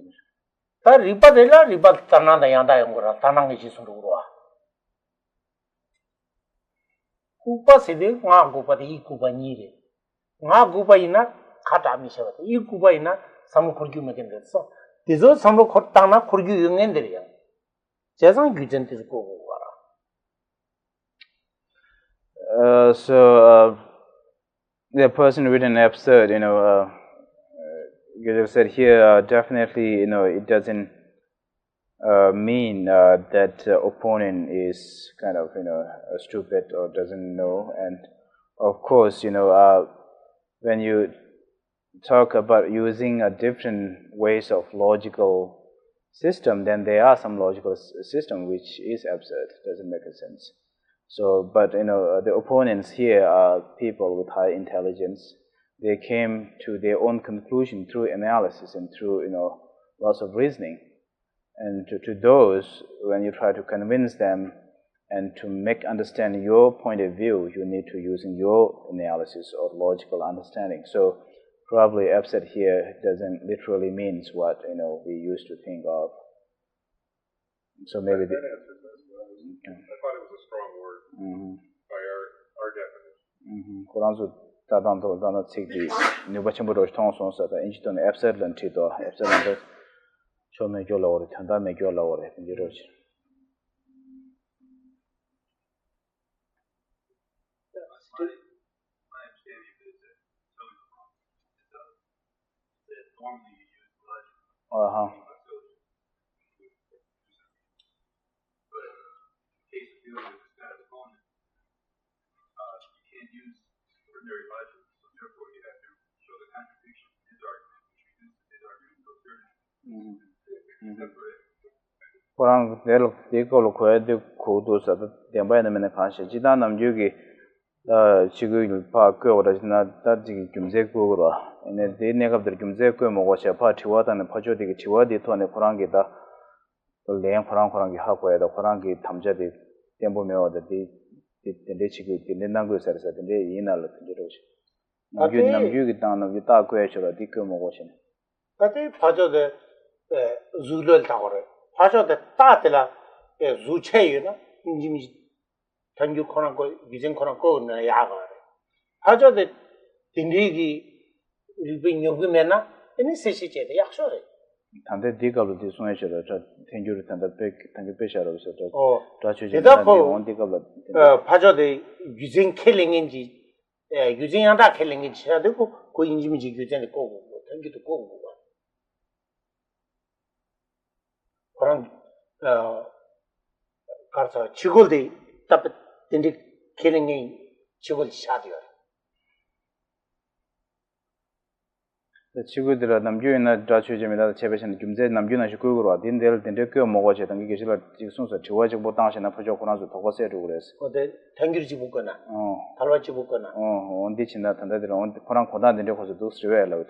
다 리바 되라 리바 타나다 양다 용거라 타나게 지수로 와 쿠파 세데 와 쿠파디 이 쿠바니레 나 쿠바이나 카타 미세바 이 쿠바이나 삼 코르규 메겐데서 디조 삼로 코타나 코르규 용엔데리야 재상 규전티 고 와라 so the person written absurd, you said here, definitely, it doesn't mean that opponent is kind of, stupid or doesn't know. And of course, when you talk about using a different ways of logical system, then there are some logical system which is absurd, doesn't make sense. So, but the opponents here are people with high intelligence. They came to their own conclusion through analysis and through lots of reasoning. And to those, when you try to convince them and to make understand your point of view, you need to use your analysis or logical understanding. So, probably absurd here doesn't literally means what we used to think of. So maybe. I thought it was a strong word by our definition. 그런서 다단도 다나 책이 누바침부로 통송서다 인지도는 앱셀런 티도 앱셀런도 처음에 교라오래 단다음에 교라오래 이러지. You can't use ordinary logic, so therefore Kurang del dekolo koe de kudu sa demba na mena khashi jida nam yugi chigu pa ko ora na ta ji jumze ko ora ene de ne gab der jumze ko mo go pa thiwa ta ne phajo de thiwa de to ne kurang gi da le kurang gi ha ko ya da kurang gi thamja de tembo me o de de chigu de ne nang go sa sa de ina lo de ro shi nam yugi ta na gi ta ko ya chora di ko mo go shi Ate phajo de zulol ta gore phajo de ta tela zuche yu na injimi tanju khona ko vision khona ko na ya gore phajo de tindri gi ribi nyogu mena ini seshi che de yaksho re tande digalu di sunye chora ta tenju tanda pe tange pe sharo so ta chu je eda ko on digalu phajo de vision killing inji vision yanda killing inji cha de ko injimi ji vision de ko tanju de ko 그런 가서 지골이 답 된디 killing 지골 샤디요. 지구들아 남주이나 다추지미다 제베신 김제 남주나 시고고로 딘델 딘데께 먹어제 당기 계실라 지송서 지와지 못 당시나 퍼져 고나서 더거세로 그랬어. 근데 당기지 붙거나 달와지 붙거나 언디 친다 단다들 온 코랑 고다는데 거기서 두스웨라고.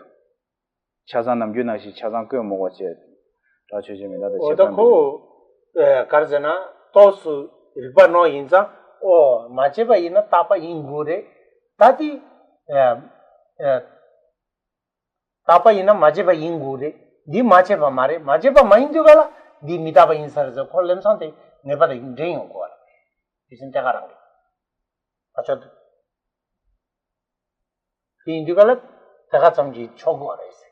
차산 남주나시 차산 꽤 먹어제 다추지미다 어떻고 가르잖아 또스 일반노 인자 마제바 이나 타파 인고레 다디 Tapa ina majeba ingure, di majeba mare, majeba maindu gala, di mitaba insarza, kollem sante, nepada indreyo kuala. Isin tegarang. Achad. Di indu gala, tegatsamji chogu ara ise.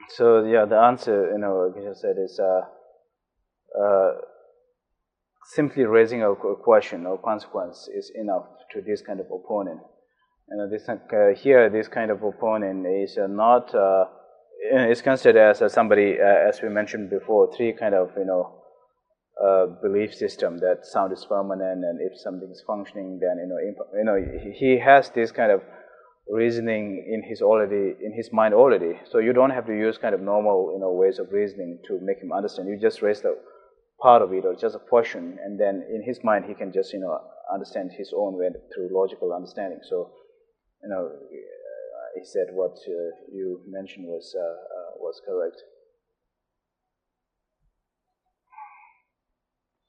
So yeah, the answer, Geshe said is simply raising a question or consequence is enough to this kind of opponent. Here, this kind of opponent is not is considered as somebody, as we mentioned before, three kind of belief system that sound is permanent, and if something is functioning, then he has this kind of reasoning in his mind already. So you don't have to use kind of normal ways of reasoning to make him understand. You just raise the part of it or just a question, and then in his mind he can just understand his own way through logical understanding. So. He said what you mentioned was correct.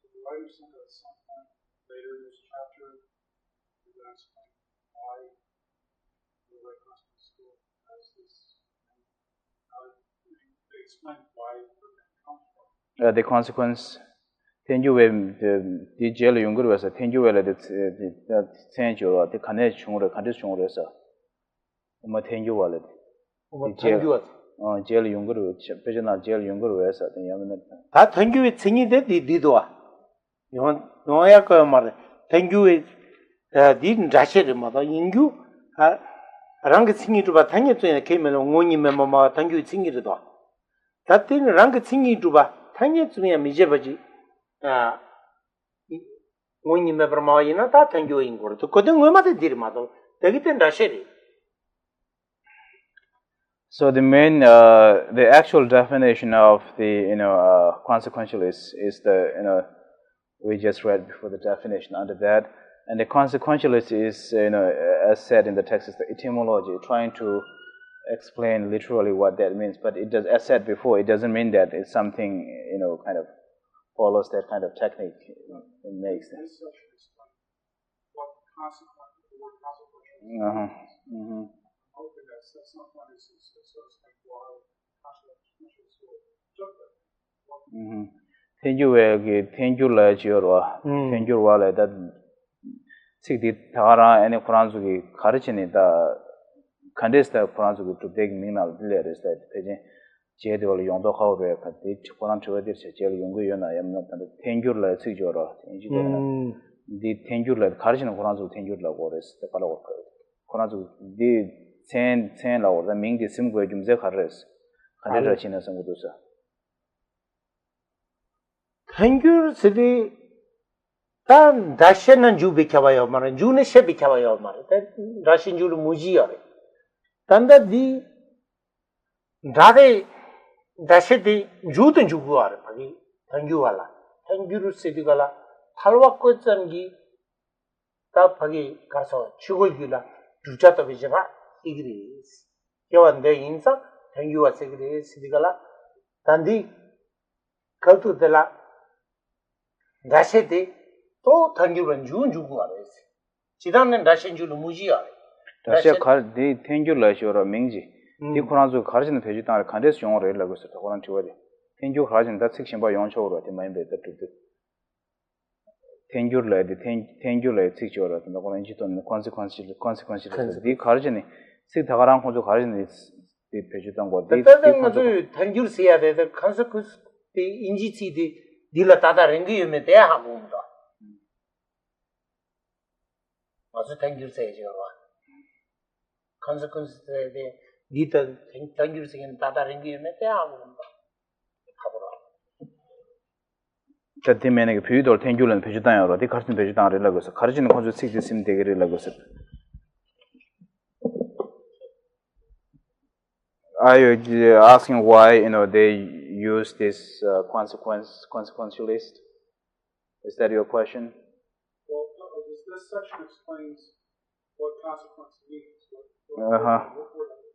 The writer said at some point later in this chapter, he was asking why the Red Cross School has this. They explained why where that comes from. The consequence. tenjuwe di jele yunguru wasa tenjuwe la de tenjuwa de kane chungure kandis chungure sa uma tenjuwa la 뭐 tenjuwa jele yunguru pejana jele yunguru wasa de yamna 다 tenjuwe tsingi de didoa noya ko mar tenjuwe di rashir ma da ingyu rang tsingi tu ba tanye tsene kemel ngoni mema ma tenjuwe tsingi de da ta tin rang tsingi tu ba tanye tsene mi je baji ngoni mebra ma ina ta tenjuwe ingor to ko de ngoma de dir ma do de ten rashir. So the main, the actual definition of the consequentialist is the we just read before the definition under that, and the consequentialist is as said in the text is the etymology, trying to explain literally what that means. But it does, as said before, it doesn't mean that it's something kind of follows that kind of technique. It makes sense. What consequence the word consequentialist Mm-hmm. hoping that some point is so to speak why consequential school took that. tenjuwe tenjula jiorwa tenjurwa la da sikdi thara ene quranzu gi kharchini da khandes da quranzu gi to big minal dile is that peje je de wal yongdo khawbe ka de quran chwe de che jel yongu yona yamna ta tenjurla sijora tenji de di tenjurla kharchini quranzu tenjurla gores de pala ko quranzu di ten la or da ming di sim go jumze kharres khanera china sangudosa tengyur sidi tan dashenan ju bikawayo mara june she bikawayo mara dashin ju muji yore tanda di dade 다시디 주든 주고 알아. 거기 당규할라. 당규를 쓰디가라. 탈와코 전기 다 거기 가서 죽을기라. 주자도 비지마 이그리. 겨wan데 인사 당규와 쓰기리 쓰디가라. 단디 걸투들라. 다시디 또 당규는 주고 알아. 지단은 다시 주는 무지야. 다시 디 땡큐라시오라 명지 이 코란조 가르치는 페이지 땅을 칸데스 용어로 일하고 있어. 그런 지워야 땡큐 가르치는 다 섹션바 용어로 돼 마인베 뜻 땡큐라디 땡큐라 섹션으로 돼 그런 지도는 consequences 디 가르치는 식 다가랑 혼자 가르치는 이 페이지 땅 거디 그때는 땡큐를 써야 돼. consequence 디 인지티디 딜라 따다 랭기면 돼 하고 온다. 맞아 땡큐를 써야지 봐. consequences 데 니터 당기를 쓰기는 따다른 게 몇 대 하고 온다. 가보라. 자티면에 비유도 땡큐는 페이지단으로 디 가르치는 페이지단을 일하고 있어. 가르치는 콘주 식지 심 되기를 일하고 있어. Are you asking why they use this consequentialist? Is that your question? Well, no, this section explains what consequence means. What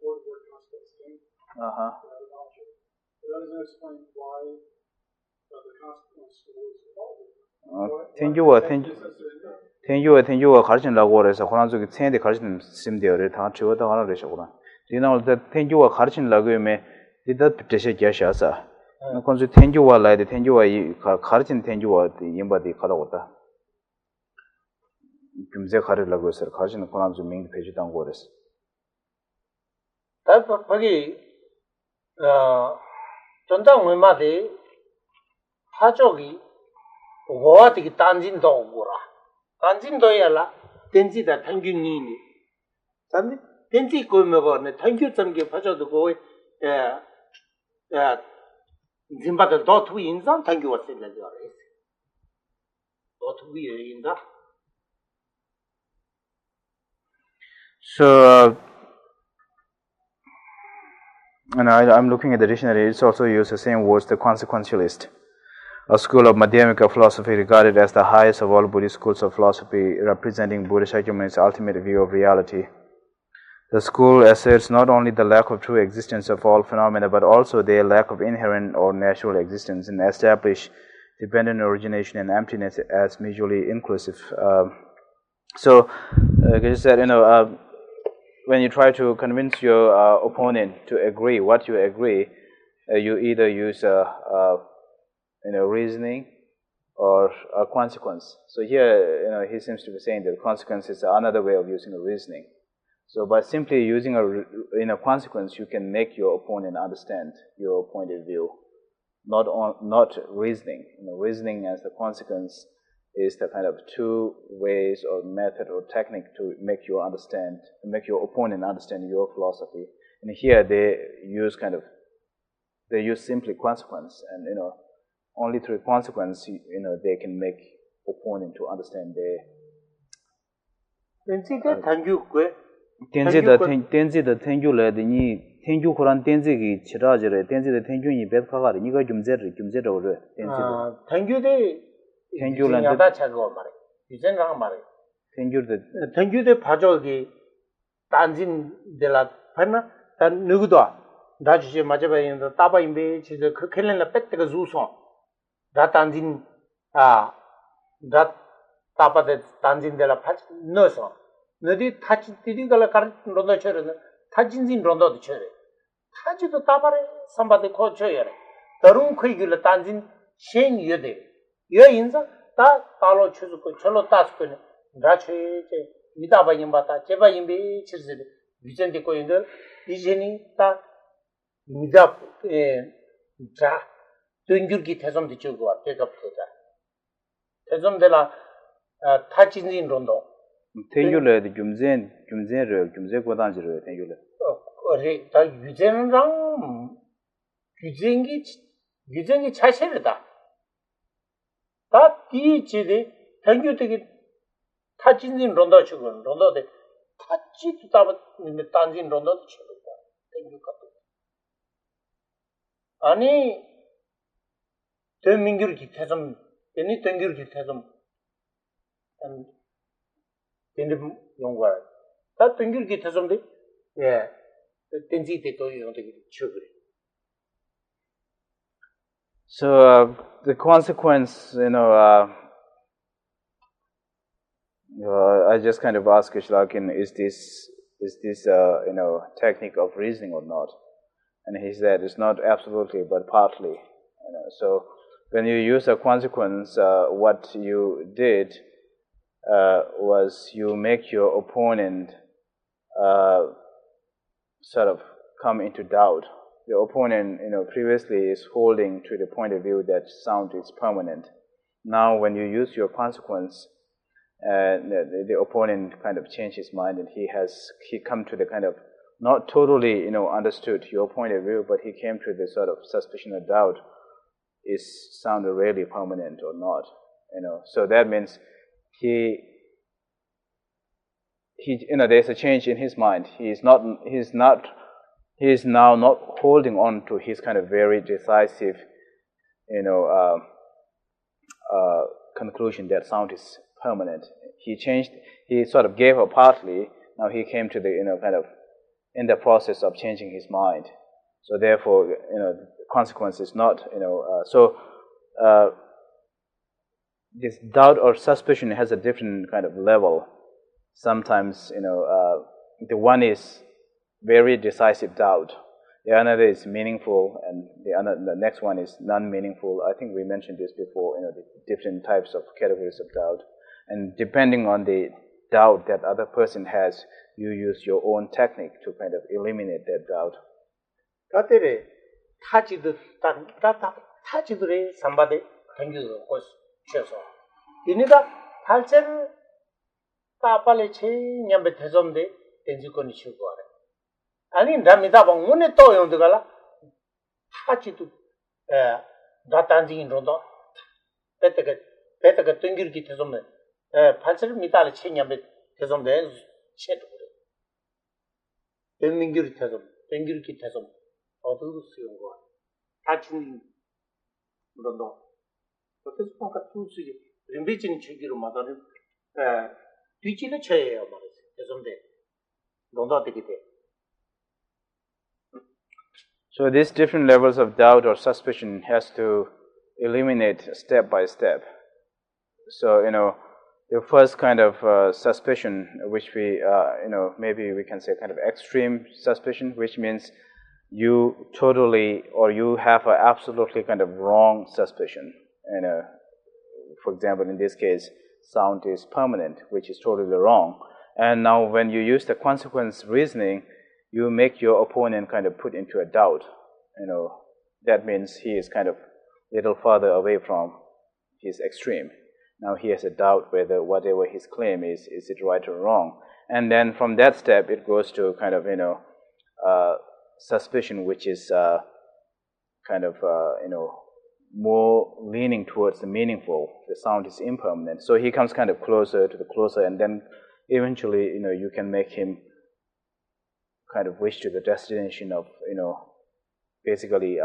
word consequence means. It doesn't explain why the consequence was involved. 땡큐가 가르친다고 그래서 그런 쪽에 체인데 가르치는 심대어를 다 지워다 하나 그러셨구나. 리나올 때 땡큐가 가르친다고 하면 리더 뜻이 계셔서 그래서 땡큐가 라이드 땡큐가 이 가르친 땡큐가 임바디 가라고다. 금세 가르려고 해서 가르치는 그런 좀 명이 배주단 거랬어. 다 거기 전당 얼마데 파족이 오고와디 단진도 오고라. 단진도야라 덴지다 평균이니. 단지 덴지 거면은 평균점게 파족도 거에 진바도 도투 인상 당겨 왔을 때 도투 인상. So and I'm looking at the dictionary. It's also used the same words, the consequentialist, a school of Madhyamika philosophy regarded as the highest of all Buddhist schools of philosophy, representing Buddhist argument's ultimate view of reality. The school asserts not only the lack of true existence of all phenomena, but also their lack of inherent or natural existence, and establish dependent origination and emptiness as mutually inclusive. So, like I said, when you try to convince your opponent to agree what you agree, you either use reasoning or a consequence. So here, he seems to be saying that consequence is another way of using a reasoning. So by simply using a consequence, you can make your opponent understand your point of view, not reasoning. Reasoning as the consequence is the kind of two ways or method or technique to make your opponent understand your philosophy. And here they use simply consequence, and only through consequence they can make opponent to understand their. 땡지다 땡규래더니 땡규 그런 땡지기 치라지래 땡지다 땡규니 배가가리 이거 좀제를 오래 땡지다 땡규는 야다 차고 말해 이젠랑 말해 땡규데 파조기 단진들라 파나 단 누구도 다 주제 맞아봐야 따바임베 지저 그 켈렌라 뺏다가 주소 다 단진 다 따바데 단진들라 파 넣어서 너디 타치 디디가라 가르론도 쳐르는 타진진 론도도 쳐래 타지도 따바래 삼바데 코쳐야 다른 코이길 단진 셴 여데 여 인자 다 따로 쳐주고 절로 따스거든 라체제 미다바임 바타 제바임비 치르지 위전데 코인들 이제니 다 미다 자 뜬줄기 태좀도 쳐고 와 대답해자 태좀들라 타진진 론도 땡규래 줌제 고단지로 땡규래 그래 다 유전랑 유전이 차세르다 다 뒤지데 땡규되게 타진진 론도 치고 론도데 타지도 다 단진 론도도 치고 땡규 같은 아니 대민규를 기태좀 얘네 땡기를 기태좀 얘네 용과 다 땡기를 기태좀데 예 땡지 때도 용되게 쳐그래. So the consequence, I just kind of asked Kishlakin, is this technique of reasoning or not? And he said it's not absolutely, but partly. So when you use a consequence, what you did was you make your opponent sort of come into doubt. The opponent, previously is holding to the point of view that sound is permanent. Now, when you use your consequence, the opponent kind of changed his mind, and he come to the kind of not totally, understood your point of view, but he came to the sort of suspicion or doubt: is sound really permanent or not? So that means there's a change in his mind. He's now not holding on to his kind of very decisive, conclusion that sound is permanent. He sort of gave up partly. Now he came to the, kind of in the process of changing his mind. So therefore, the consequence is not, this doubt or suspicion has a different kind of level. Sometimes, the one is very decisive doubt. The other is meaningful, and the next one is non-meaningful. I think we mentioned this before, the different types of categories of doubt. And depending on the doubt that other person has, you use your own technique to kind of eliminate that doubt. 다들에 타지들의 삼바데 당겨서 고쳐서 이니다 발전 따빨리 체념에 대점데 된지권이 쉬고 하래. 아니 남이다 방 문에 또 용도가라 타지도 나단지인 정도 배때가 땡기기 대점에 발전 미달의 체념에 대점데 쳇도 그래. 땡기기 대점 땡기기 대점 어디서 쓰는 거야? 타진 정도. 그래서 뭔가 투수지 림비진 주기로 마다는 뒤지는 쳐예요 말이지. 대점데 정도 되게 돼. So these different levels of doubt or suspicion has to eliminate step by step. So, the first kind of suspicion, which we, maybe we can say kind of extreme suspicion, which means you totally, or you have an absolutely kind of wrong suspicion. For example, in this case, sound is permanent, which is totally wrong. And now when you use the consequence reasoning, you make your opponent kind of put into a doubt. That means he is kind of a little further away from his extreme. Now he has a doubt whether whatever his claim is it right or wrong. And then from that step, it goes to kind of, suspicion, which is kind of, more leaning towards the meaningful. The sound is impermanent. So he comes kind of closer, and then eventually, you can make him kind of wish to the destination of, basically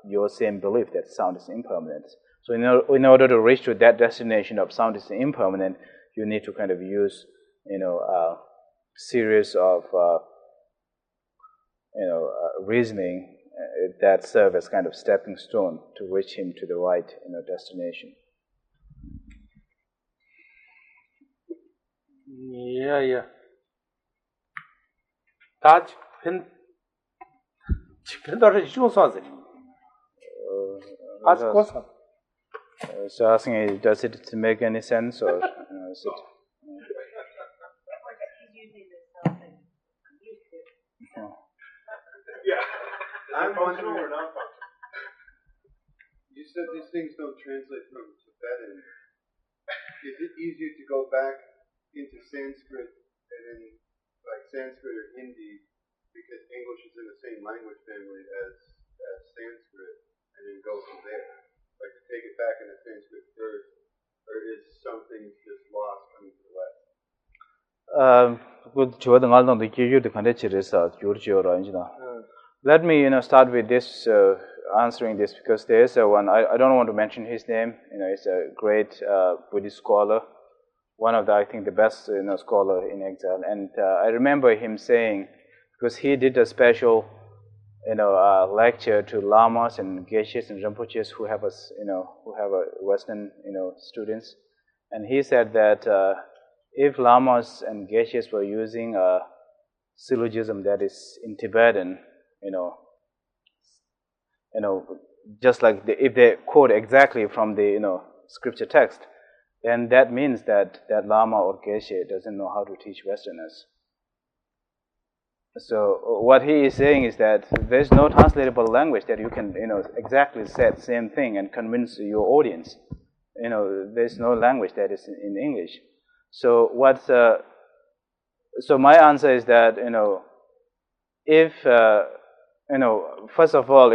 your same belief that sound is impermanent. So in order to reach to that destination of sound is impermanent, you need to kind of use, a series of, reasoning that serve as kind of stepping stone to reach him to the right, destination. Yeah. 다 집행도를 쉬워서 아주 고사. So asking, does it make any sense, or is it? I'm functional or not functional? You said these things don't translate from Tibetan. Is it easier to go back into Sanskrit and then like Sanskrit or Hindi because English is in the same language family as Sanskrit and then go from there? Like to take it back into Sanskrit first, or is something just lost coming to the West? Let me, start with this answering this because there is one. I don't want to mention his name. He's a great Buddhist scholar, one of I think the best scholar in exile. And I remember him saying, because he did a special lecture to lamas and geshes and rinpoches who have Western students, and he said that if lamas and geshes were using a syllogism that is in Tibetan, just like if they quote exactly from the scripture text, then that means that lama or geshe doesn't know how to teach Westerners. So what he is saying is that there's no translatable language that you can exactly say the same thing and convince your audience. There's no language that is in English. So so my answer is that if first of all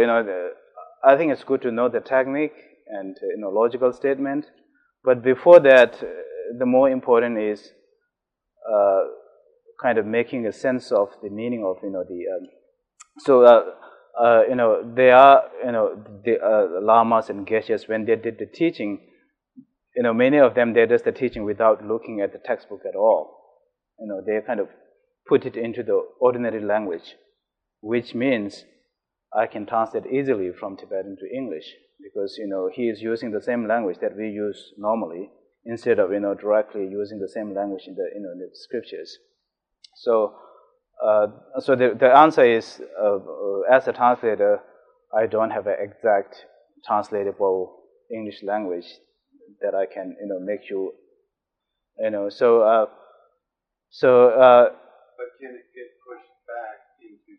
I think it's good to know the technique and logical statement, but before that the more important is kind of making a sense of the meaning of they are the lamas and geshes, when they did the teaching, many of them they did the teaching without looking at the textbook at all. They kind of put it into the ordinary language, which means I can translate easily from Tibetan to English because he is using the same language that we use normally instead of directly using the same language in the scriptures. So the answer is, as a translator, I don't have an exact translatable English language that I can make you But can it get pushed back into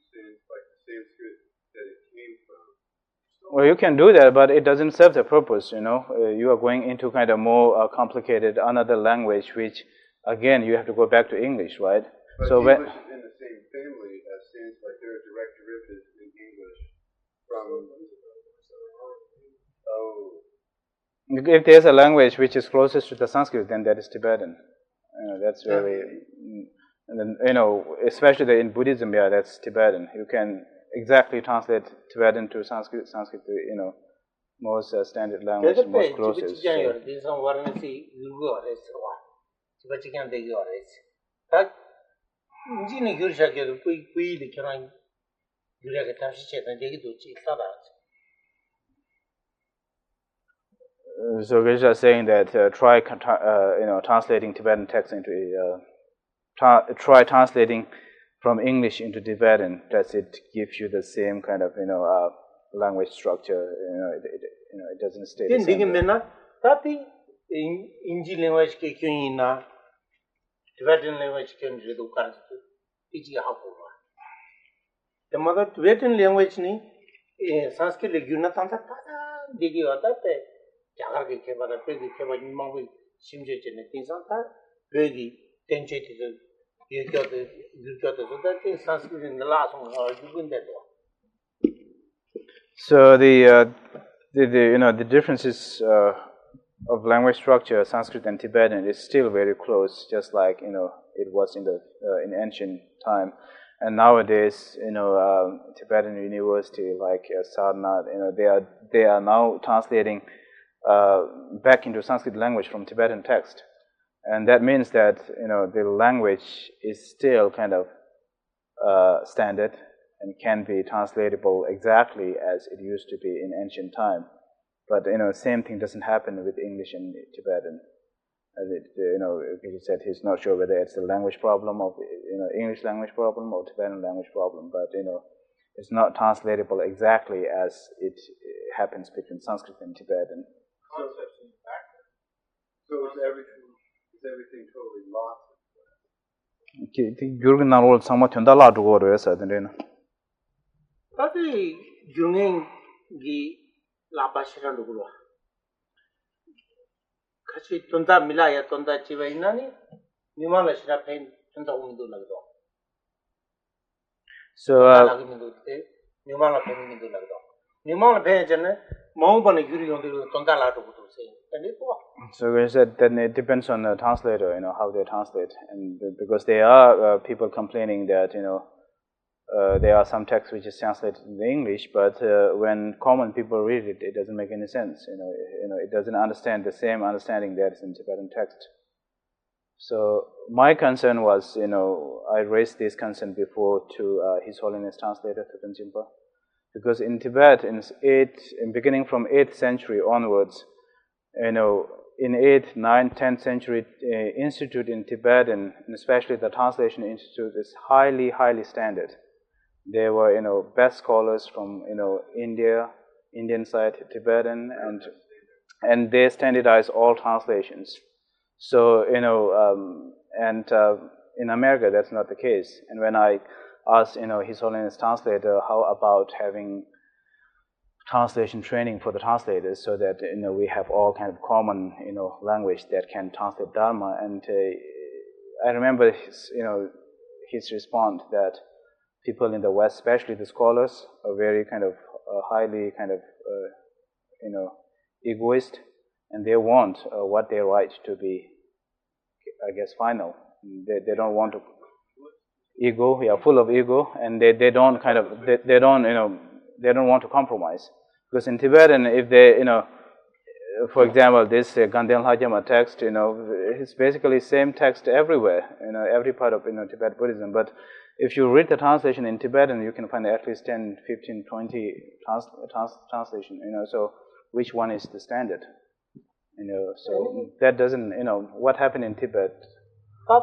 like the Sanskrit that it came from? Well, you can do that, but it doesn't serve the purpose. You are going into kind of more complicated another language, which again you have to go back to English, right? But so English is in the same family as Sanskrit. Like there are direct derivatives in English from. If there's a language which is closest to the Sanskrit, then that is Tibetan. That's very, and then especially in Buddhism, that's Tibetan. You can exactly translate Tibetan to Sanskrit to most standard language, most closest. So Geshe is saying that try translating Tibetan text into try translating from English into Tibetan. Does it give you the same kind of language structure? It doesn't stay the same. language Tibetan language the mother Tibetan language ni Sanskrit leguna tanta digi wata pe jagar ke kebara pe ke keba nimangwi simje chene tinsanta pegi tenche ti yekyo so that Sanskrit in the last one or so the differences of language structure, Sanskrit and Tibetan, is still very close, just like it was in ancient time. And nowadays, Tibetan university like Sarnath, they are now translating back into Sanskrit language from Tibetan text, and that means that the language is still kind of standard and can be translatable exactly as it used to be in ancient time. But same thing doesn't happen with English and Tibetan. He said he's not sure whether it's a language problem or English language problem or Tibetan language problem. But it's not translatable exactly as it happens between Sanskrit and Tibetan. Concepts in the background. So is everything totally lost? Gyurgan old somewhat on the lot to go to us. But the Junging gi Labashiran Guru. Kachi Tunda Milaya Tunda Chivainani, Nimala Shirapain, Tunda Windu Lagdo. So, Nimala Pemindu Lagdo. Nimala Payajane, Mauban Guri on the Tunda Latu say. So we said then it depends on the translator, how they translate, and because there are people complaining that there are some texts which is translated in English, but when common people read it, it doesn't make any sense. It doesn't understand the same understanding that is in Tibetan text. So my concern was, I raised this concern before to His Holiness Translator Thupten Jinpa, because in Tibet, beginning from 8th century onwards, in 8th, 9th, 10th century, institute in Tibet, and especially the translation institute, is highly, highly standard. There were, best scholars from, Indian side, Tibetan, and they standardize all translations. So, in America, that's not the case. And when I asked, His Holiness Translator, how about having translation training for the translators, so that we have all kind of common language that can translate Dharma, and I remember his response that people in the West, especially the scholars, are very kind of highly kind of egoist, and they want what they write to be, I guess, final. They don't want to full of ego, and they don't kind of they don't want to compromise. Because in Tibetan, if they for example, this Ganden Lhajama text, it's basically same text everywhere, every part of Tibet Buddhism. But if you read the translation in Tibetan, you can find at least 10, 15, 20 translation. So which one is the standard? So that doesn't. What happened in Tibet. So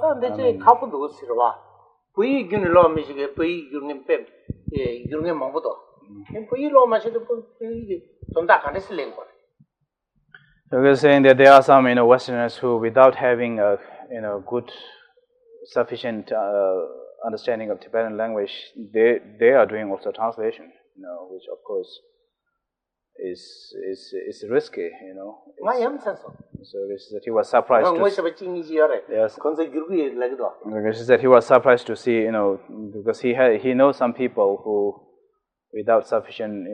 we're saying that there are some Westerners who, without having a good, sufficient understanding of Tibetan language, they are doing also translation, which of course is risky, So this is that he was surprised he was surprised to see, because he knows some people who, without sufficient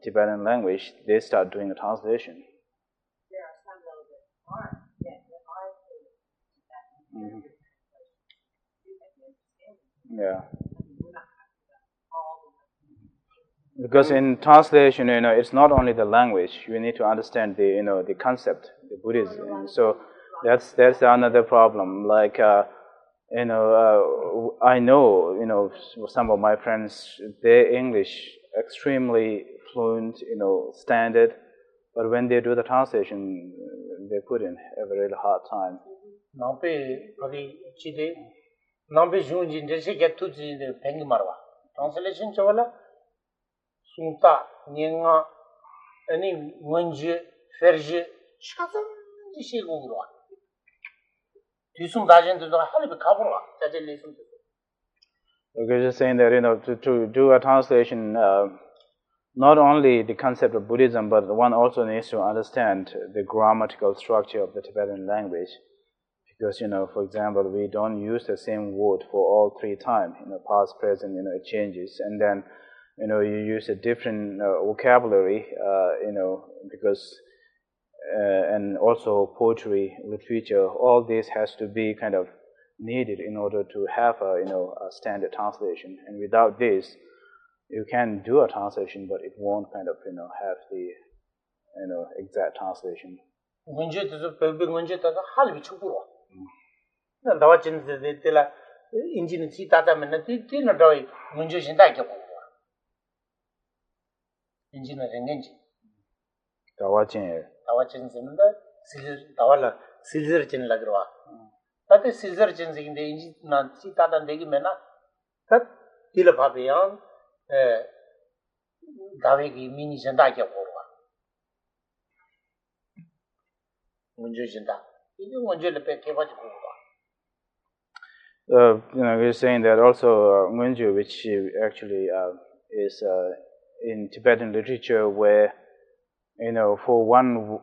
Tibetan language, they start doing a translation. There are some though that aren't Tibetan. Yeah. Because in translation, it's not only the language. You need to understand the concept, the Buddhism. So that's another problem. Like I know some of my friends, their English extremely fluent, standard, but when they do the translation, they put in a very hard time. Translation chavala sunta nyenga ani ngonje ferje chazam ji gungwa disum dajen to halibe kabura jaje lesum. We're just saying that to do a translation, not only the concept of Buddhism, but one also needs to understand the grammatical structure of the Tibetan language. Because, for example, we don't use the same word for all three times, past, present, it changes. And then, you use a different vocabulary, because, and also poetry, literature, all this has to be kind of needed in order to have a standard translation. And without this, you can do a translation, but it won't kind of, have the, exact translation. Engine tata mena tina doi munjo shinda ke engine rengenji tawachin simda tawala silver chin lagrwa tate silver chin sinde engine na tata degi mena tat tila bhabeyan dawe gi mini shinda ke korwa munjo shinda ini munjo le pe ke ba ko. We're saying that also Ngunju, which actually is in Tibetan literature, where for one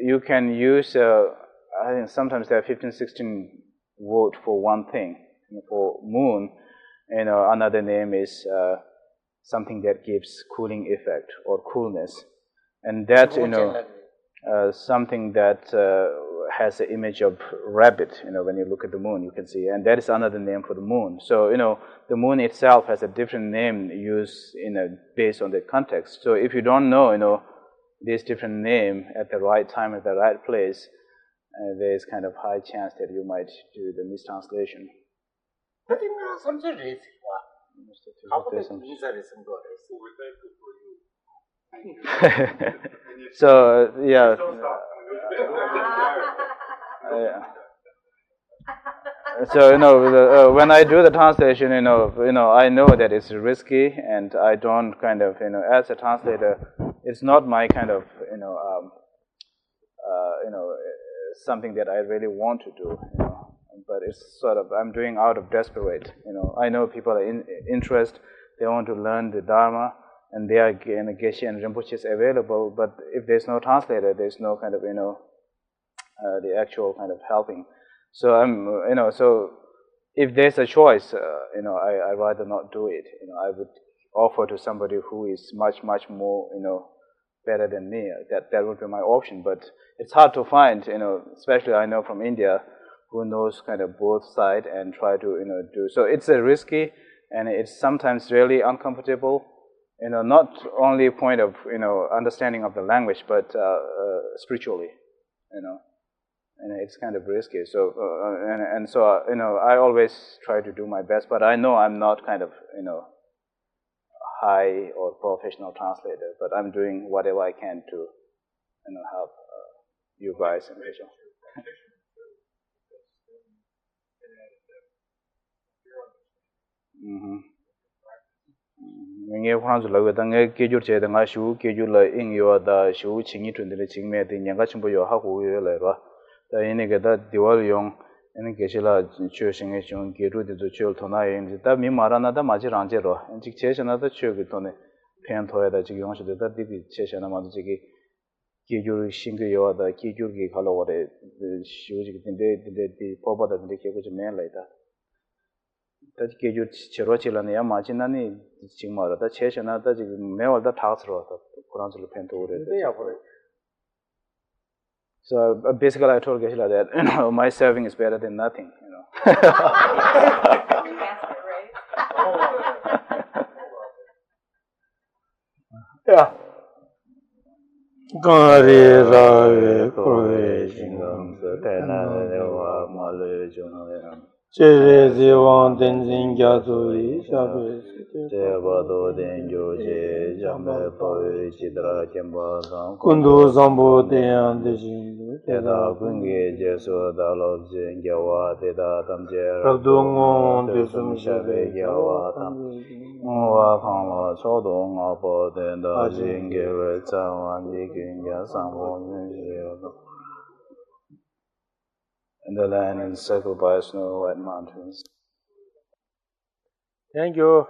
you can use I think sometimes there are 15, 16 words for one thing. For moon, another name is something that gives cooling effect or coolness, and that something that has an image of rabbit. When you look at the moon, you can see, and that is another name for the moon. So the moon itself has a different name used based on the context. So if you don't know this different name at the right time at the right place, there is kind of high chance that you might do the mistranslation. So yeah. So when I do the translation, I know that it's risky, and I don't kind of as a translator, it's not my kind of something that I really want to do, but it's sort of I'm doing out of desperate. I know people are interested, they want to learn the Dharma, and they are Geshe and Rinpoche available, but if there's no translator, there's no kind of the actual kind of helping. So so if there's a choice, I rather not do it. I would offer to somebody who is much more better than me. That would be my option. But it's hard to find, especially I know from India, who knows kind of both sides and try to do. So it's a risky, and it's sometimes really uncomfortable. Not only a point of understanding of the language, but spiritually, and it's kind of risky. So so I always try to do my best, but I know I'm not kind of high or professional translator, but I'm doing whatever I can to help you guys and Rachel. Nghe khoan rồi là tang nghe kêu chế tang shu kêu là in yo da shu chingi tun de ching me de nyanga chimbo yo ha hu yo le ba da ine ge da diwal yong ene ge chela chue sing ge chung ge ru de zo chul thona yin da mi marana da ma ji rang je ro ji che chana da chue ge to ne pen to ya da ji yong shi de da di che chana ma ji ge kyu sing ge yo da kyu ge khalo wa de shu ji de de po ba da de ke ko je me lai da that keju chero chilane ya machinani chingma da cheshana da mewal da thasro da Quran sul pen to re. So basically I told Geshe-la that my serving is better than nothing, Yeah. Gari ra kore jingam sa tena dewa male jono Chere Ziwan Tenzin Gyaturi Shabe Deva Do Denjo Je Jame Pawe Chidra Kemba Zang Kundu Zambo Deyan Dejin Teda Kungi Jesu Dalo Zen Gyawa Teda Tamje Rabdu Ngon Desum Shabe Gyawa Tam Nwa Kangwa Chodo Nga Po Tenda Jin Gewe Tsawan Dikin Gya Sambo Nyunji And the land is encircled by snow-white mountains. Thank you.